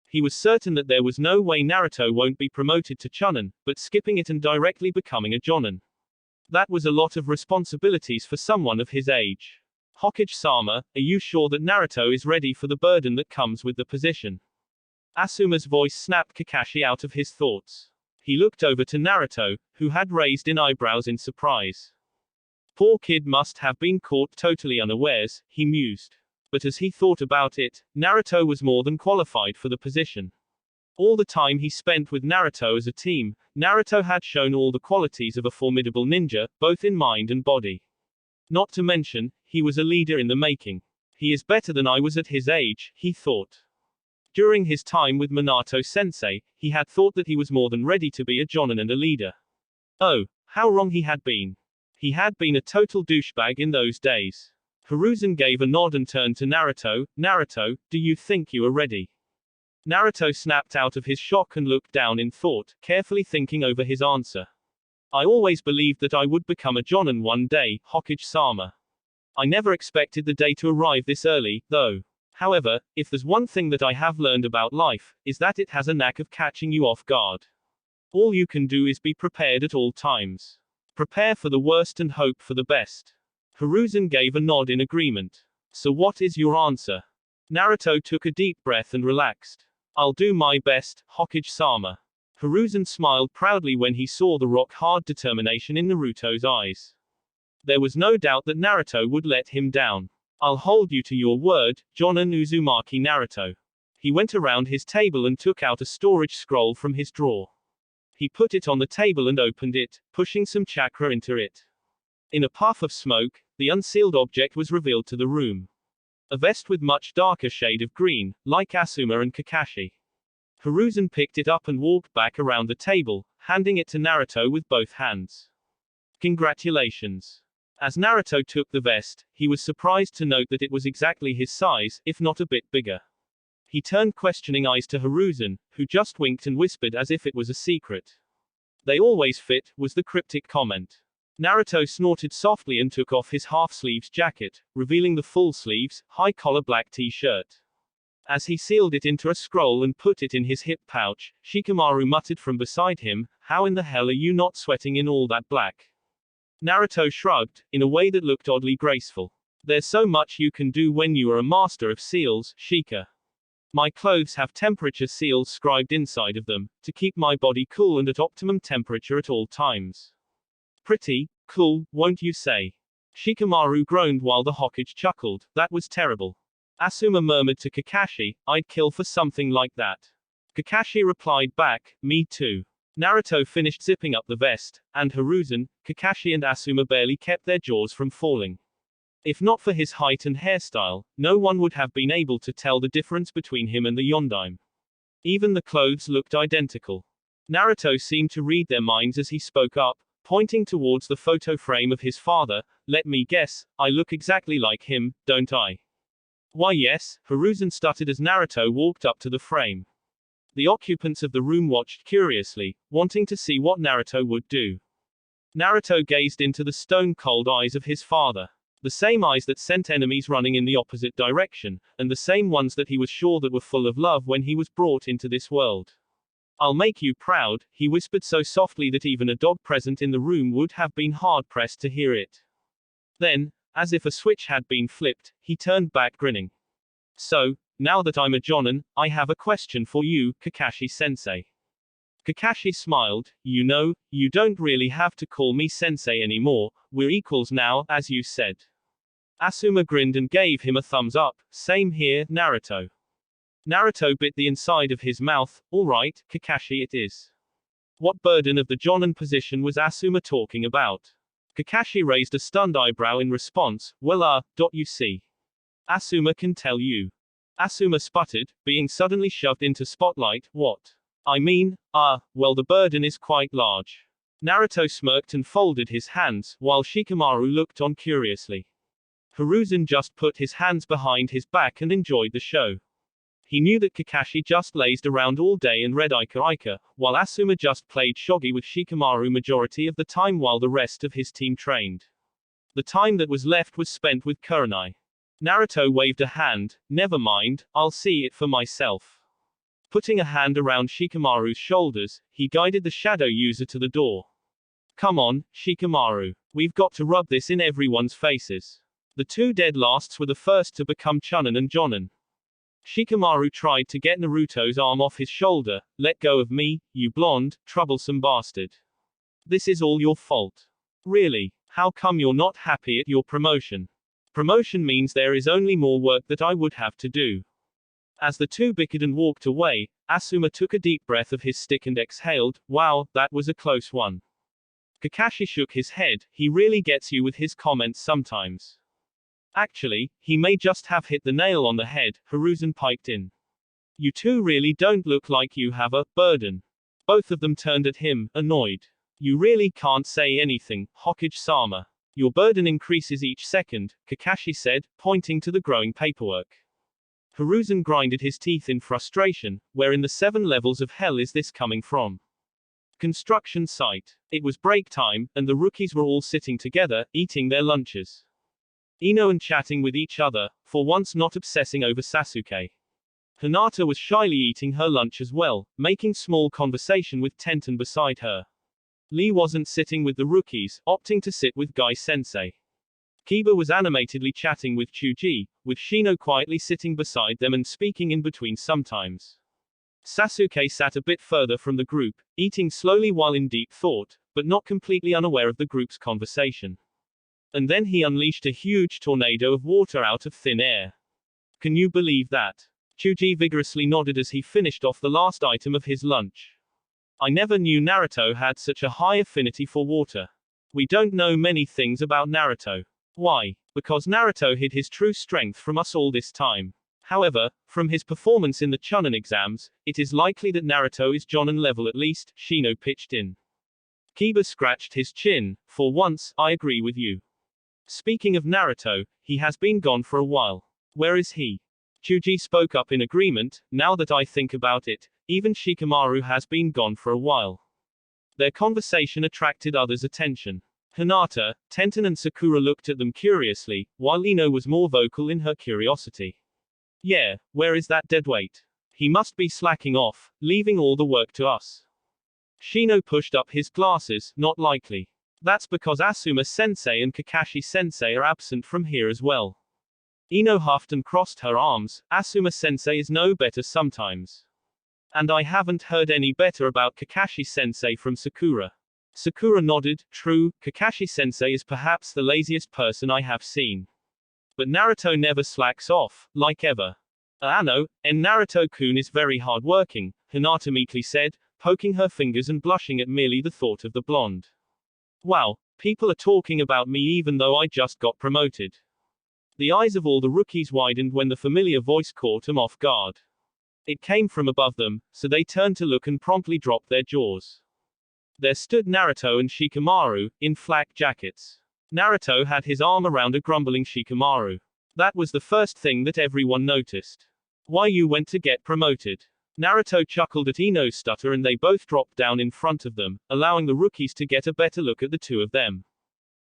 He was certain that there was no way Naruto won't be promoted to Chunin, but skipping it and directly becoming a Jonin. That was a lot of responsibilities for someone of his age. Hokage-sama, are you sure that Naruto is ready for the burden that comes with the position? Asuma's voice snapped Kakashi out of his thoughts. He looked over to Naruto, who had raised an eyebrows in surprise. Poor kid must have been caught totally unawares, he mused. But as he thought about it, Naruto was more than qualified for the position. All the time he spent with Naruto as a team, Naruto had shown all the qualities of a formidable ninja, both in mind and body. Not to mention, he was a leader in the making. He is better than I was at his age, he thought. During his time with Minato-sensei, he had thought that he was more than ready to be a Jonin and a leader. Oh, how wrong he had been. He had been a total douchebag in those days. Hiruzen gave a nod and turned to Naruto. Naruto, do you think you are ready? Naruto snapped out of his shock and looked down in thought, carefully thinking over his answer. I always believed that I would become a Jonin one day, Hokage-sama. I never expected the day to arrive this early, though. However, if there's one thing that I have learned about life, is that it has a knack of catching you off guard. All you can do is be prepared at all times. Prepare for the worst and hope for the best. Hiruzen gave a nod in agreement. So what is your answer? Naruto took a deep breath and relaxed. I'll do my best, Hokage-sama. Hiruzen smiled proudly when he saw the rock-hard determination in Naruto's eyes. There was no doubt that Naruto would let him down. I'll hold you to your word, Jonin Uzumaki Naruto. He went around his table and took out a storage scroll from his drawer. He put it on the table and opened it, pushing some chakra into it. In a puff of smoke, the unsealed object was revealed to the room. A vest with much darker shade of green, like Asuma and Kakashi. Hiruzen picked it up and walked back around the table, handing it to Naruto with both hands. Congratulations. As Naruto took the vest, he was surprised to note that it was exactly his size, if not a bit bigger. He turned questioning eyes to Hiruzen, who just winked and whispered as if it was a secret. They always fit, was the cryptic comment. Naruto snorted softly and took off his half-sleeves jacket, revealing the full sleeves, high-collar black t-shirt. As he sealed it into a scroll and put it in his hip pouch, Shikamaru muttered from beside him, how in the hell are you not sweating in all that black? Naruto shrugged, in a way that looked oddly graceful. There's so much you can do when you are a master of seals, Shika. My clothes have temperature seals scribed inside of them, to keep my body cool and at optimum temperature at all times. Pretty cool, won't you say? Shikamaru groaned while the Hokage chuckled, that was terrible. Asuma murmured to Kakashi, I'd kill for something like that. Kakashi replied back, me too. Naruto finished zipping up the vest, and Hiruzen, Kakashi and Asuma barely kept their jaws from falling. If not for his height and hairstyle, no one would have been able to tell the difference between him and the Yondaime. Even the clothes looked identical. Naruto seemed to read their minds as he spoke up, pointing towards the photo frame of his father, let me guess, I look exactly like him, don't I? Why yes, Hiruzen stuttered as Naruto walked up to the frame. The occupants of the room watched curiously, wanting to see what Naruto would do. Naruto gazed into the stone-cold eyes of his father. The same eyes that sent enemies running in the opposite direction, and the same ones that he was sure that were full of love when he was brought into this world. I'll make you proud, he whispered so softly that even a dog present in the room would have been hard-pressed to hear it. Then, as if a switch had been flipped, he turned back grinning. So, now that I'm a Jonin, I have a question for you, Kakashi-sensei. Kakashi smiled. You don't really have to call me sensei anymore, we're equals now, as you said. Asuma grinned and gave him a thumbs up. Same here, Naruto. Naruto bit the inside of his mouth. All right, Kakashi it is. What burden of the Jonin position was Asuma talking about? Kakashi raised a stunned eyebrow in response. Well, you see. Asuma can tell you. Asuma sputtered, being suddenly shoved into spotlight. What? I mean, well the burden is quite large. Naruto smirked and folded his hands, while Shikamaru looked on curiously. Hiruzen just put his hands behind his back and enjoyed the show. He knew that Kakashi just lazed around all day and read Ika, while Asuma just played shogi with Shikamaru majority of the time while the rest of his team trained. The time that was left was spent with Kurenai. Naruto waved a hand. Never mind, I'll see it for myself. Putting a hand around Shikamaru's shoulders, he guided the shadow user to the door. Come on, Shikamaru. We've got to rub this in everyone's faces. The two dead lasts were the first to become Chunin and Jonin. Shikamaru tried to get Naruto's arm off his shoulder. Let go of me, you blonde, troublesome bastard. This is all your fault. Really, how come you're not happy at your promotion? Promotion means there is only more work that I would have to do. As the two bickered and walked away, Asuma took a deep breath of his stick and exhaled. Wow, that was a close one. Kakashi shook his head. He really gets you with his comments sometimes. Actually, he may just have hit the nail on the head, Hiruzen piped in. You two really don't look like you have a burden. Both of them turned at him, annoyed. You really can't say anything, Hokage-sama. Your burden increases each second, Kakashi said, pointing to the growing paperwork. Hiruzen grinded his teeth in frustration. Where in the 7 levels of hell is this coming from? Construction site. It was break time, and the rookies were all sitting together, eating their lunches. Ino and chatting with each other, for once not obsessing over Sasuke. Hinata was shyly eating her lunch as well, making small conversation with Tenten beside her. Lee wasn't sitting with the rookies, opting to sit with Guy-sensei. Kiba was animatedly chatting with Chuji, with Shino quietly sitting beside them and speaking in between sometimes. Sasuke sat a bit further from the group, eating slowly while in deep thought, but not completely unaware of the group's conversation. And then he unleashed a huge tornado of water out of thin air. Can you believe that? Chuji vigorously nodded as he finished off the last item of his lunch. I never knew Naruto had such a high affinity for water. We don't know many things about Naruto. Why? Because Naruto hid his true strength from us all this time. However, from his performance in the Chunin exams, it is likely that Naruto is Jonin level at least, Shino pitched in. Kiba scratched his chin. For once, I agree with you. Speaking of Naruto, he has been gone for a while. Where is he? Chuji spoke up in agreement. Now that I think about it, even Shikamaru has been gone for a while. Their conversation attracted others' attention. Hinata, Tenten and Sakura looked at them curiously, while Ino was more vocal in her curiosity. Yeah, where is that deadweight? He must be slacking off, leaving all the work to us. Shino pushed up his glasses. Not likely. That's because Asuma-sensei and Kakashi-sensei are absent from here as well. Ino huffed and crossed her arms. Asuma-sensei is no better sometimes. And I haven't heard any better about Kakashi-sensei from Sakura. Sakura nodded. True, Kakashi-sensei is perhaps the laziest person I have seen. But Naruto never slacks off, like ever. Ano, and Naruto-kun is very hard-working, Hinata meekly said, poking her fingers and blushing at merely the thought of the blonde. Wow, people are talking about me even though I just got promoted. The eyes of all the rookies widened when the familiar voice caught them off guard. It came from above them, so they turned to look and promptly dropped their jaws. There stood Naruto and Shikamaru, in flak jackets. Naruto had his arm around a grumbling Shikamaru. That was the first thing that everyone noticed. Why you went to get promoted? Naruto chuckled at Ino's stutter and they both dropped down in front of them, allowing the rookies to get a better look at the two of them.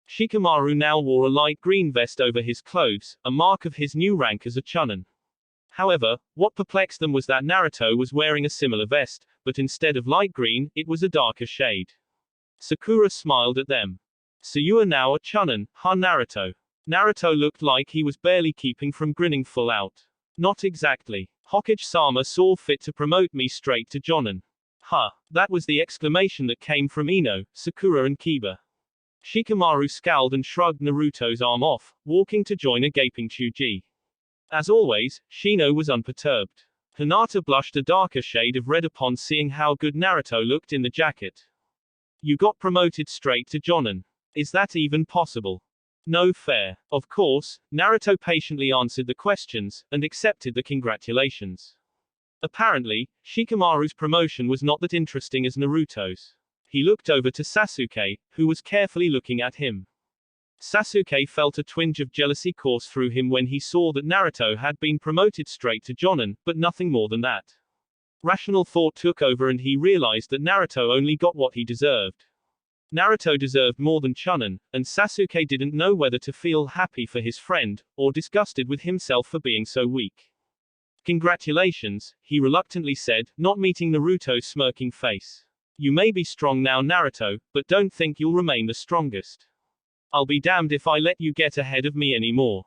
Shikamaru now wore a light green vest over his clothes, a mark of his new rank as a Chunin. However, what perplexed them was that Naruto was wearing a similar vest, but instead of light green, it was a darker shade. Sakura smiled at them. So you are now a Chunin, huh Naruto? Naruto looked like he was barely keeping from grinning full out. Not exactly. Hokage-sama saw fit to promote me straight to Jonin. Huh. That was the exclamation that came from Ino, Sakura and Kiba. Shikamaru scowled and shrugged Naruto's arm off, walking to join a gaping Chuji. As always, Shino was unperturbed. Hinata blushed a darker shade of red upon seeing how good Naruto looked in the jacket. You got promoted straight to Jonin. Is that even possible? No fair. Of course, Naruto patiently answered the questions, and accepted the congratulations. Apparently, Shikamaru's promotion was not that interesting as Naruto's. He looked over to Sasuke, who was carefully looking at him. Sasuke felt a twinge of jealousy course through him when he saw that Naruto had been promoted straight to Jonin, but nothing more than that. Rational thought took over and he realized that Naruto only got what he deserved. Naruto deserved more than Chunin, and Sasuke didn't know whether to feel happy for his friend, or disgusted with himself for being so weak. Congratulations, he reluctantly said, not meeting Naruto's smirking face. You may be strong now Naruto, but don't think you'll remain the strongest. I'll be damned if I let you get ahead of me anymore.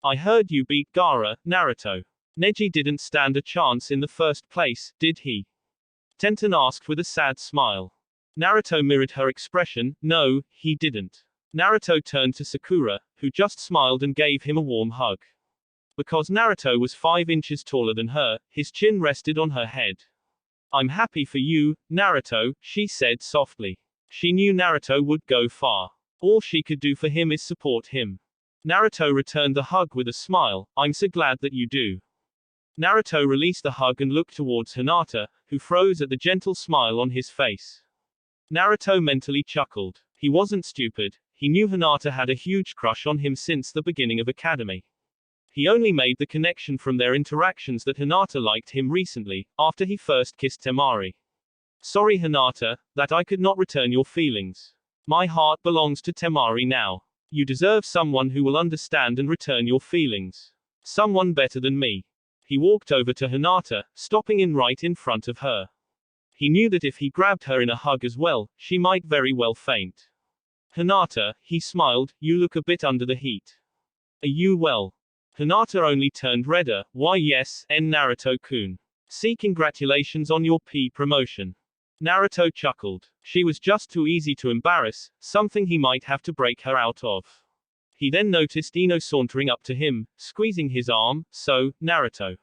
I heard you beat Gaara, Naruto. Neji didn't stand a chance in the first place, did he? Tenten asked with a sad smile. Naruto mirrored her expression, no, he didn't. Naruto turned to Sakura, who just smiled and gave him a warm hug. Because Naruto was 5 inches taller than her, his chin rested on her head. I'm happy for you, Naruto, she said softly. She knew Naruto would go far. All she could do for him is support him. Naruto returned the hug with a smile, I'm so glad that you do. Naruto released the hug and looked towards Hinata, who froze at the gentle smile on his face. Naruto mentally chuckled. He wasn't stupid, he knew Hinata had a huge crush on him since the beginning of Academy. He only made the connection from their interactions that Hinata liked him recently, after he first kissed Temari. Sorry Hinata, that I could not return your feelings. My heart belongs to Temari now. You deserve someone who will understand and return your feelings. Someone better than me. He walked over to Hinata, stopping in right in front of her. He knew that if he grabbed her in a hug as well, she might very well faint. Hinata, he smiled, you look a bit under the heat. Are you well? Hinata only turned redder, why yes, Naruto-kun. See congratulations on your P promotion. Naruto chuckled. She was just too easy to embarrass, something he might have to break her out of. He then noticed Ino sauntering up to him, squeezing his arm, so, Naruto.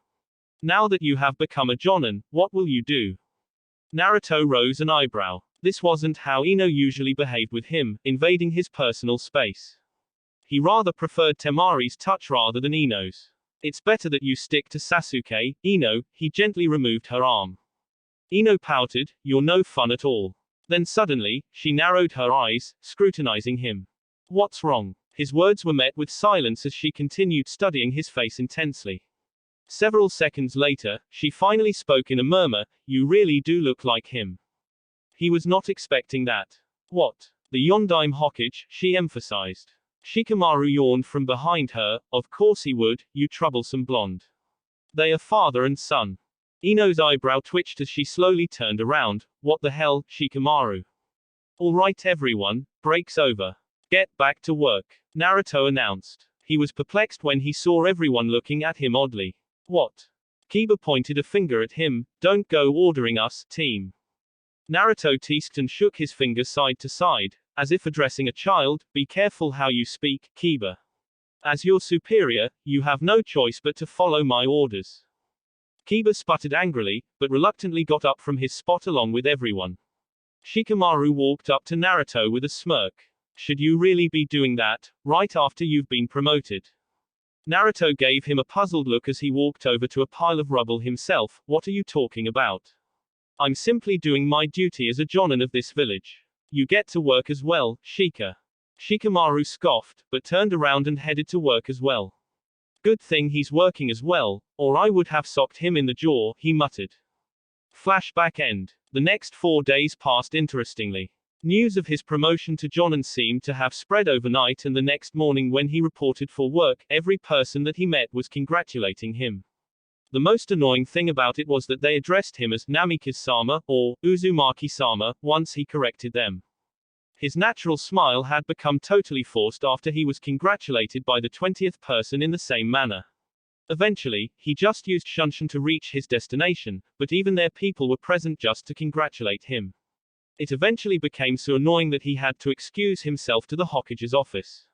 Now that you have become a Jonin, what will you do? Naruto rose an eyebrow. This wasn't how Ino usually behaved with him, invading his personal space. He rather preferred Temari's touch rather than Ino's. It's better that you stick to Sasuke, Ino, he gently removed her arm. Ino pouted, you're no fun at all. Then suddenly, she narrowed her eyes, scrutinizing him. What's wrong? His words were met with silence as she continued studying his face intensely. Several seconds later, she finally spoke in a murmur, you really do look like him. He was not expecting that. What? The Yondaime Hokage, she emphasized. Shikamaru yawned from behind her, of course he would, you troublesome blonde. They are father and son. Ino's eyebrow twitched as she slowly turned around, what the hell, Shikamaru? Alright everyone, break's over. Get back to work, Naruto announced. He was perplexed when he saw everyone looking at him oddly. What? Kiba pointed a finger at him, don't go ordering us, team. Naruto teased and shook his finger side to side, as if addressing a child, be careful how you speak, Kiba. As your superior, you have no choice but to follow my orders. Kiba sputtered angrily, but reluctantly got up from his spot along with everyone. Shikamaru walked up to Naruto with a smirk. Should you really be doing that, right after you've been promoted? Naruto gave him a puzzled look as he walked over to a pile of rubble himself, what are you talking about? I'm simply doing my duty as a Jonin of this village. You get to work as well, Shika. Shikamaru scoffed, but turned around and headed to work as well. Good thing he's working as well, or I would have socked him in the jaw, he muttered. Flashback end. The next 4 days passed interestingly. News of his promotion to Jonin seemed to have spread overnight, and the next morning when he reported for work, every person that he met was congratulating him. The most annoying thing about it was that they addressed him as Namiki-sama, or Uzumaki-sama, once he corrected them. His natural smile had become totally forced after he was congratulated by the 20th person in the same manner. Eventually, he just used Shunshin to reach his destination, but even their people were present just to congratulate him. It eventually became so annoying that he had to excuse himself to the Hokage's office.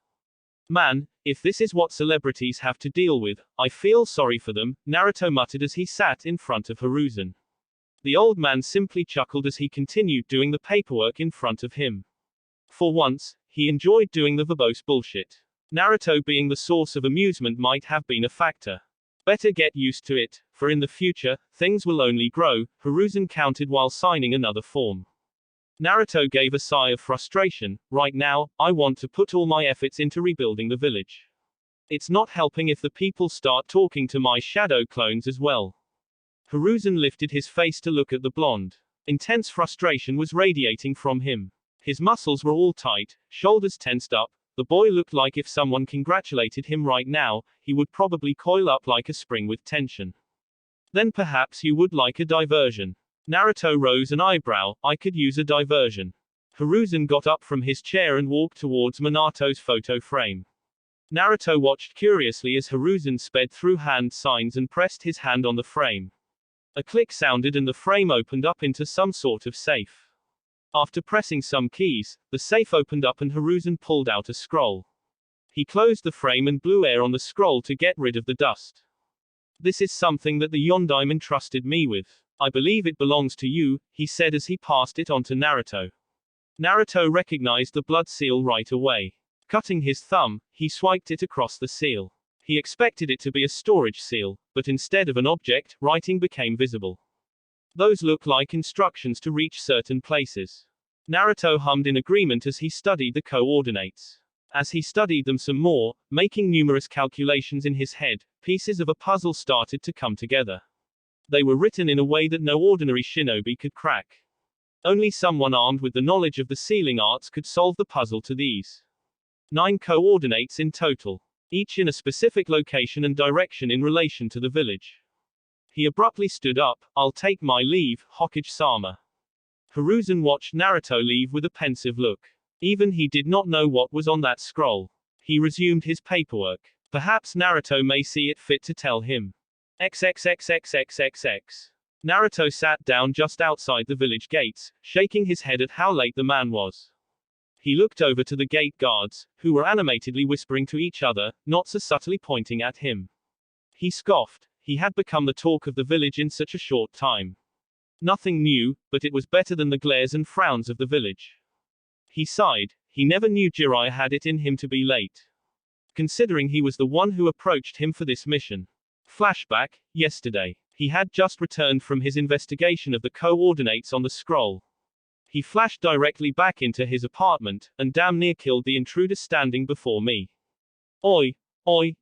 Man, if this is what celebrities have to deal with, I feel sorry for them, Naruto muttered as he sat in front of Hiruzen. The old man simply chuckled as he continued doing the paperwork in front of him. For once, he enjoyed doing the verbose bullshit. Naruto being the source of amusement might have been a factor. Better get used to it, for in the future, things will only grow, Hiruzen counted while signing another form. Naruto gave a sigh of frustration. Right now, I want to put all my efforts into rebuilding the village. It's not helping if the people start talking to my shadow clones as well. Hiruzen lifted his face to look at the blonde. Intense frustration was radiating from him. His muscles were all tight, shoulders tensed up. The boy looked like if someone congratulated him right now, he would probably coil up like a spring with tension. Then perhaps you would like a diversion. Naruto rose an eyebrow. I could use a diversion. Hiruzen got up from his chair and walked towards Minato's photo frame. Naruto watched curiously as Hiruzen sped through hand signs and pressed his hand on the frame. A click sounded and the frame opened up into some sort of safe. After pressing some keys, the safe opened up and Hiruzen pulled out a scroll. He closed the frame and blew air on the scroll to get rid of the dust. This is something that the Yondaime entrusted me with. I believe it belongs to you, he said as he passed it on to Naruto. Naruto recognized the blood seal right away. Cutting his thumb, he swiped it across the seal. He expected it to be a storage seal, but instead of an object, writing became visible. Those look like instructions to reach certain places. Naruto hummed in agreement as he studied the coordinates. As he studied them some more, making numerous calculations in his head, pieces of a puzzle started to come together. They were written in a way that no ordinary shinobi could crack. Only someone armed with the knowledge of the sealing arts could solve the puzzle to these. 9 coordinates in total, each in a specific location and direction in relation to the village. He abruptly stood up. I'll take my leave, Hokage-sama. Hiruzen watched Naruto leave with a pensive look. Even he did not know what was on that scroll. He resumed his paperwork. Perhaps Naruto may see it fit to tell him. XXXXXXX. Naruto sat down just outside the village gates, shaking his head at how late the man was. He looked over to the gate guards, who were animatedly whispering to each other, not so subtly pointing at him. He scoffed. He had become the talk of the village in such a short time. Nothing new, but it was better than the glares and frowns of the village. He sighed. He never knew Jiraiya had it in him to be late. Considering he was the one who approached him for this mission. Flashback, yesterday. He had just returned from his investigation of the coordinates on the scroll. He flashed directly back into his apartment, and damn near killed the intruder standing before me. Oi,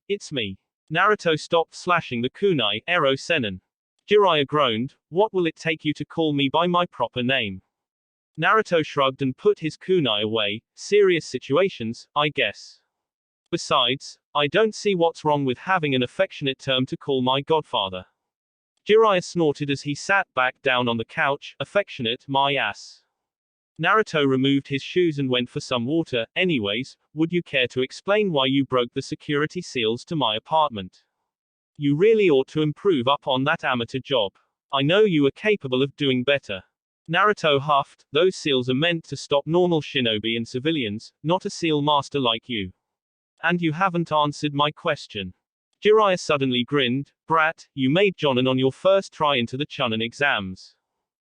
it's me. Naruto stopped slashing the kunai, Ero Sennin. Jiraiya groaned, what will it take you to call me by my proper name? Naruto shrugged and put his kunai away. Serious situations, I guess. Besides, I don't see what's wrong with having an affectionate term to call my godfather. Jiraiya snorted as he sat back down on the couch. Affectionate, my ass. Naruto removed his shoes and went for some water. Anyways, would you care to explain why you broke the security seals to my apartment? You really ought to improve up on that amateur job. I know you are capable of doing better. Naruto huffed. Those seals are meant to stop normal shinobi and civilians, not a seal master like you. And you haven't answered my question. Jiraiya suddenly grinned. Brat, you made Jonin on your first try into the Chunin exams.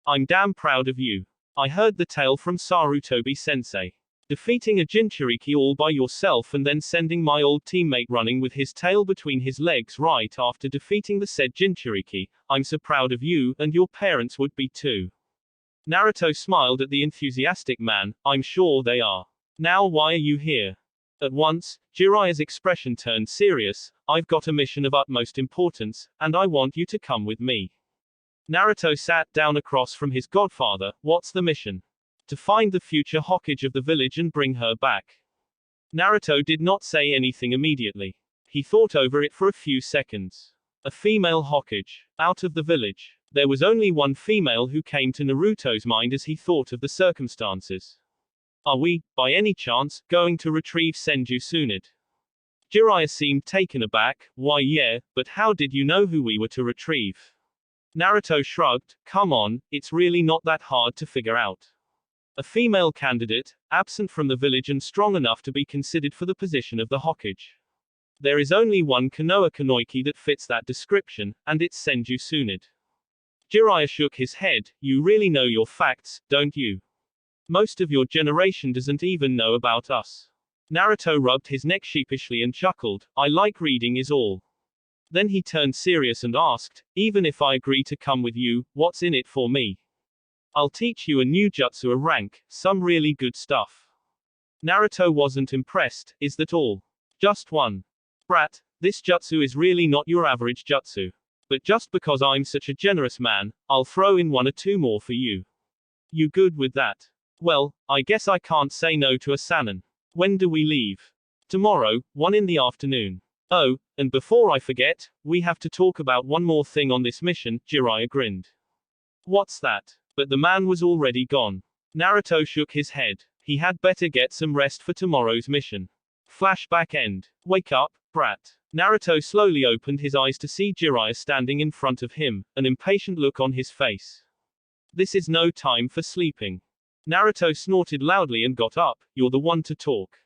I'm damn proud of you. I heard the tale from Sarutobi-sensei. Defeating a Jinchuriki all by yourself and then sending my old teammate running with his tail between his legs right after defeating the said Jinchuriki. I'm so proud of you, and your parents would be too. Naruto smiled at the enthusiastic man. I'm sure they are. Now why are you here? At once, Jiraiya's expression turned serious. I've got a mission of utmost importance, and I want you to come with me. Naruto sat down across from his godfather. What's the mission? To find the future Hokage of the village and bring her back. Naruto did not say anything immediately. He thought over it for a few seconds. A female Hokage. Out of the village. There was only one female who came to Naruto's mind as he thought of the circumstances. Are we, by any chance, going to retrieve Senju Tsunade? Jiraiya seemed taken aback. Why yeah, but how did you know who we were to retrieve? Naruto shrugged. Come on, it's really not that hard to figure out. A female candidate, absent from the village and strong enough to be considered for the position of the Hokage. There is only one Konoha Kunoichi that fits that description, and it's Senju Tsunade. Jiraiya shook his head. You really know your facts, don't you? Most of your generation doesn't even know about us. Naruto rubbed his neck sheepishly and chuckled. I like reading is all. Then he turned serious and asked, even if I agree to come with you, what's in it for me? I'll teach you a new jutsu, a rank, some really good stuff. Naruto wasn't impressed. Is that all? Just one. Brat, this jutsu is really not your average jutsu. But just because I'm such a generous man, I'll throw in one or two more for you. You good with that? Well, I guess I can't say no to a Sannin. When do we leave? Tomorrow, 1 in the afternoon. Oh, and before I forget, we have to talk about one more thing on this mission, Jiraiya grinned. What's that? But the man was already gone. Naruto shook his head. He had better get some rest for tomorrow's mission. Flashback end. Wake up, brat. Naruto slowly opened his eyes to see Jiraiya standing in front of him, an impatient look on his face. This is no time for sleeping. Naruto snorted loudly and got up. You're the one to talk.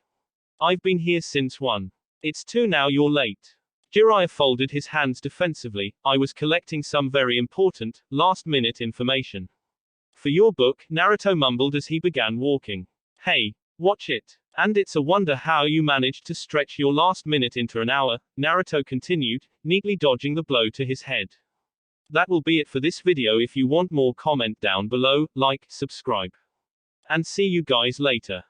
I've been here since 1. It's 2 now, you're late. Jiraiya folded his hands defensively. I was collecting some very important, last-minute information. For your book, Naruto mumbled as he began walking. Hey, watch it. And it's a wonder how you managed to stretch your last minute into an hour, Naruto continued, neatly dodging the blow to his head. That will be it for this video. If you want more, comment down below, like, subscribe. And see you guys later.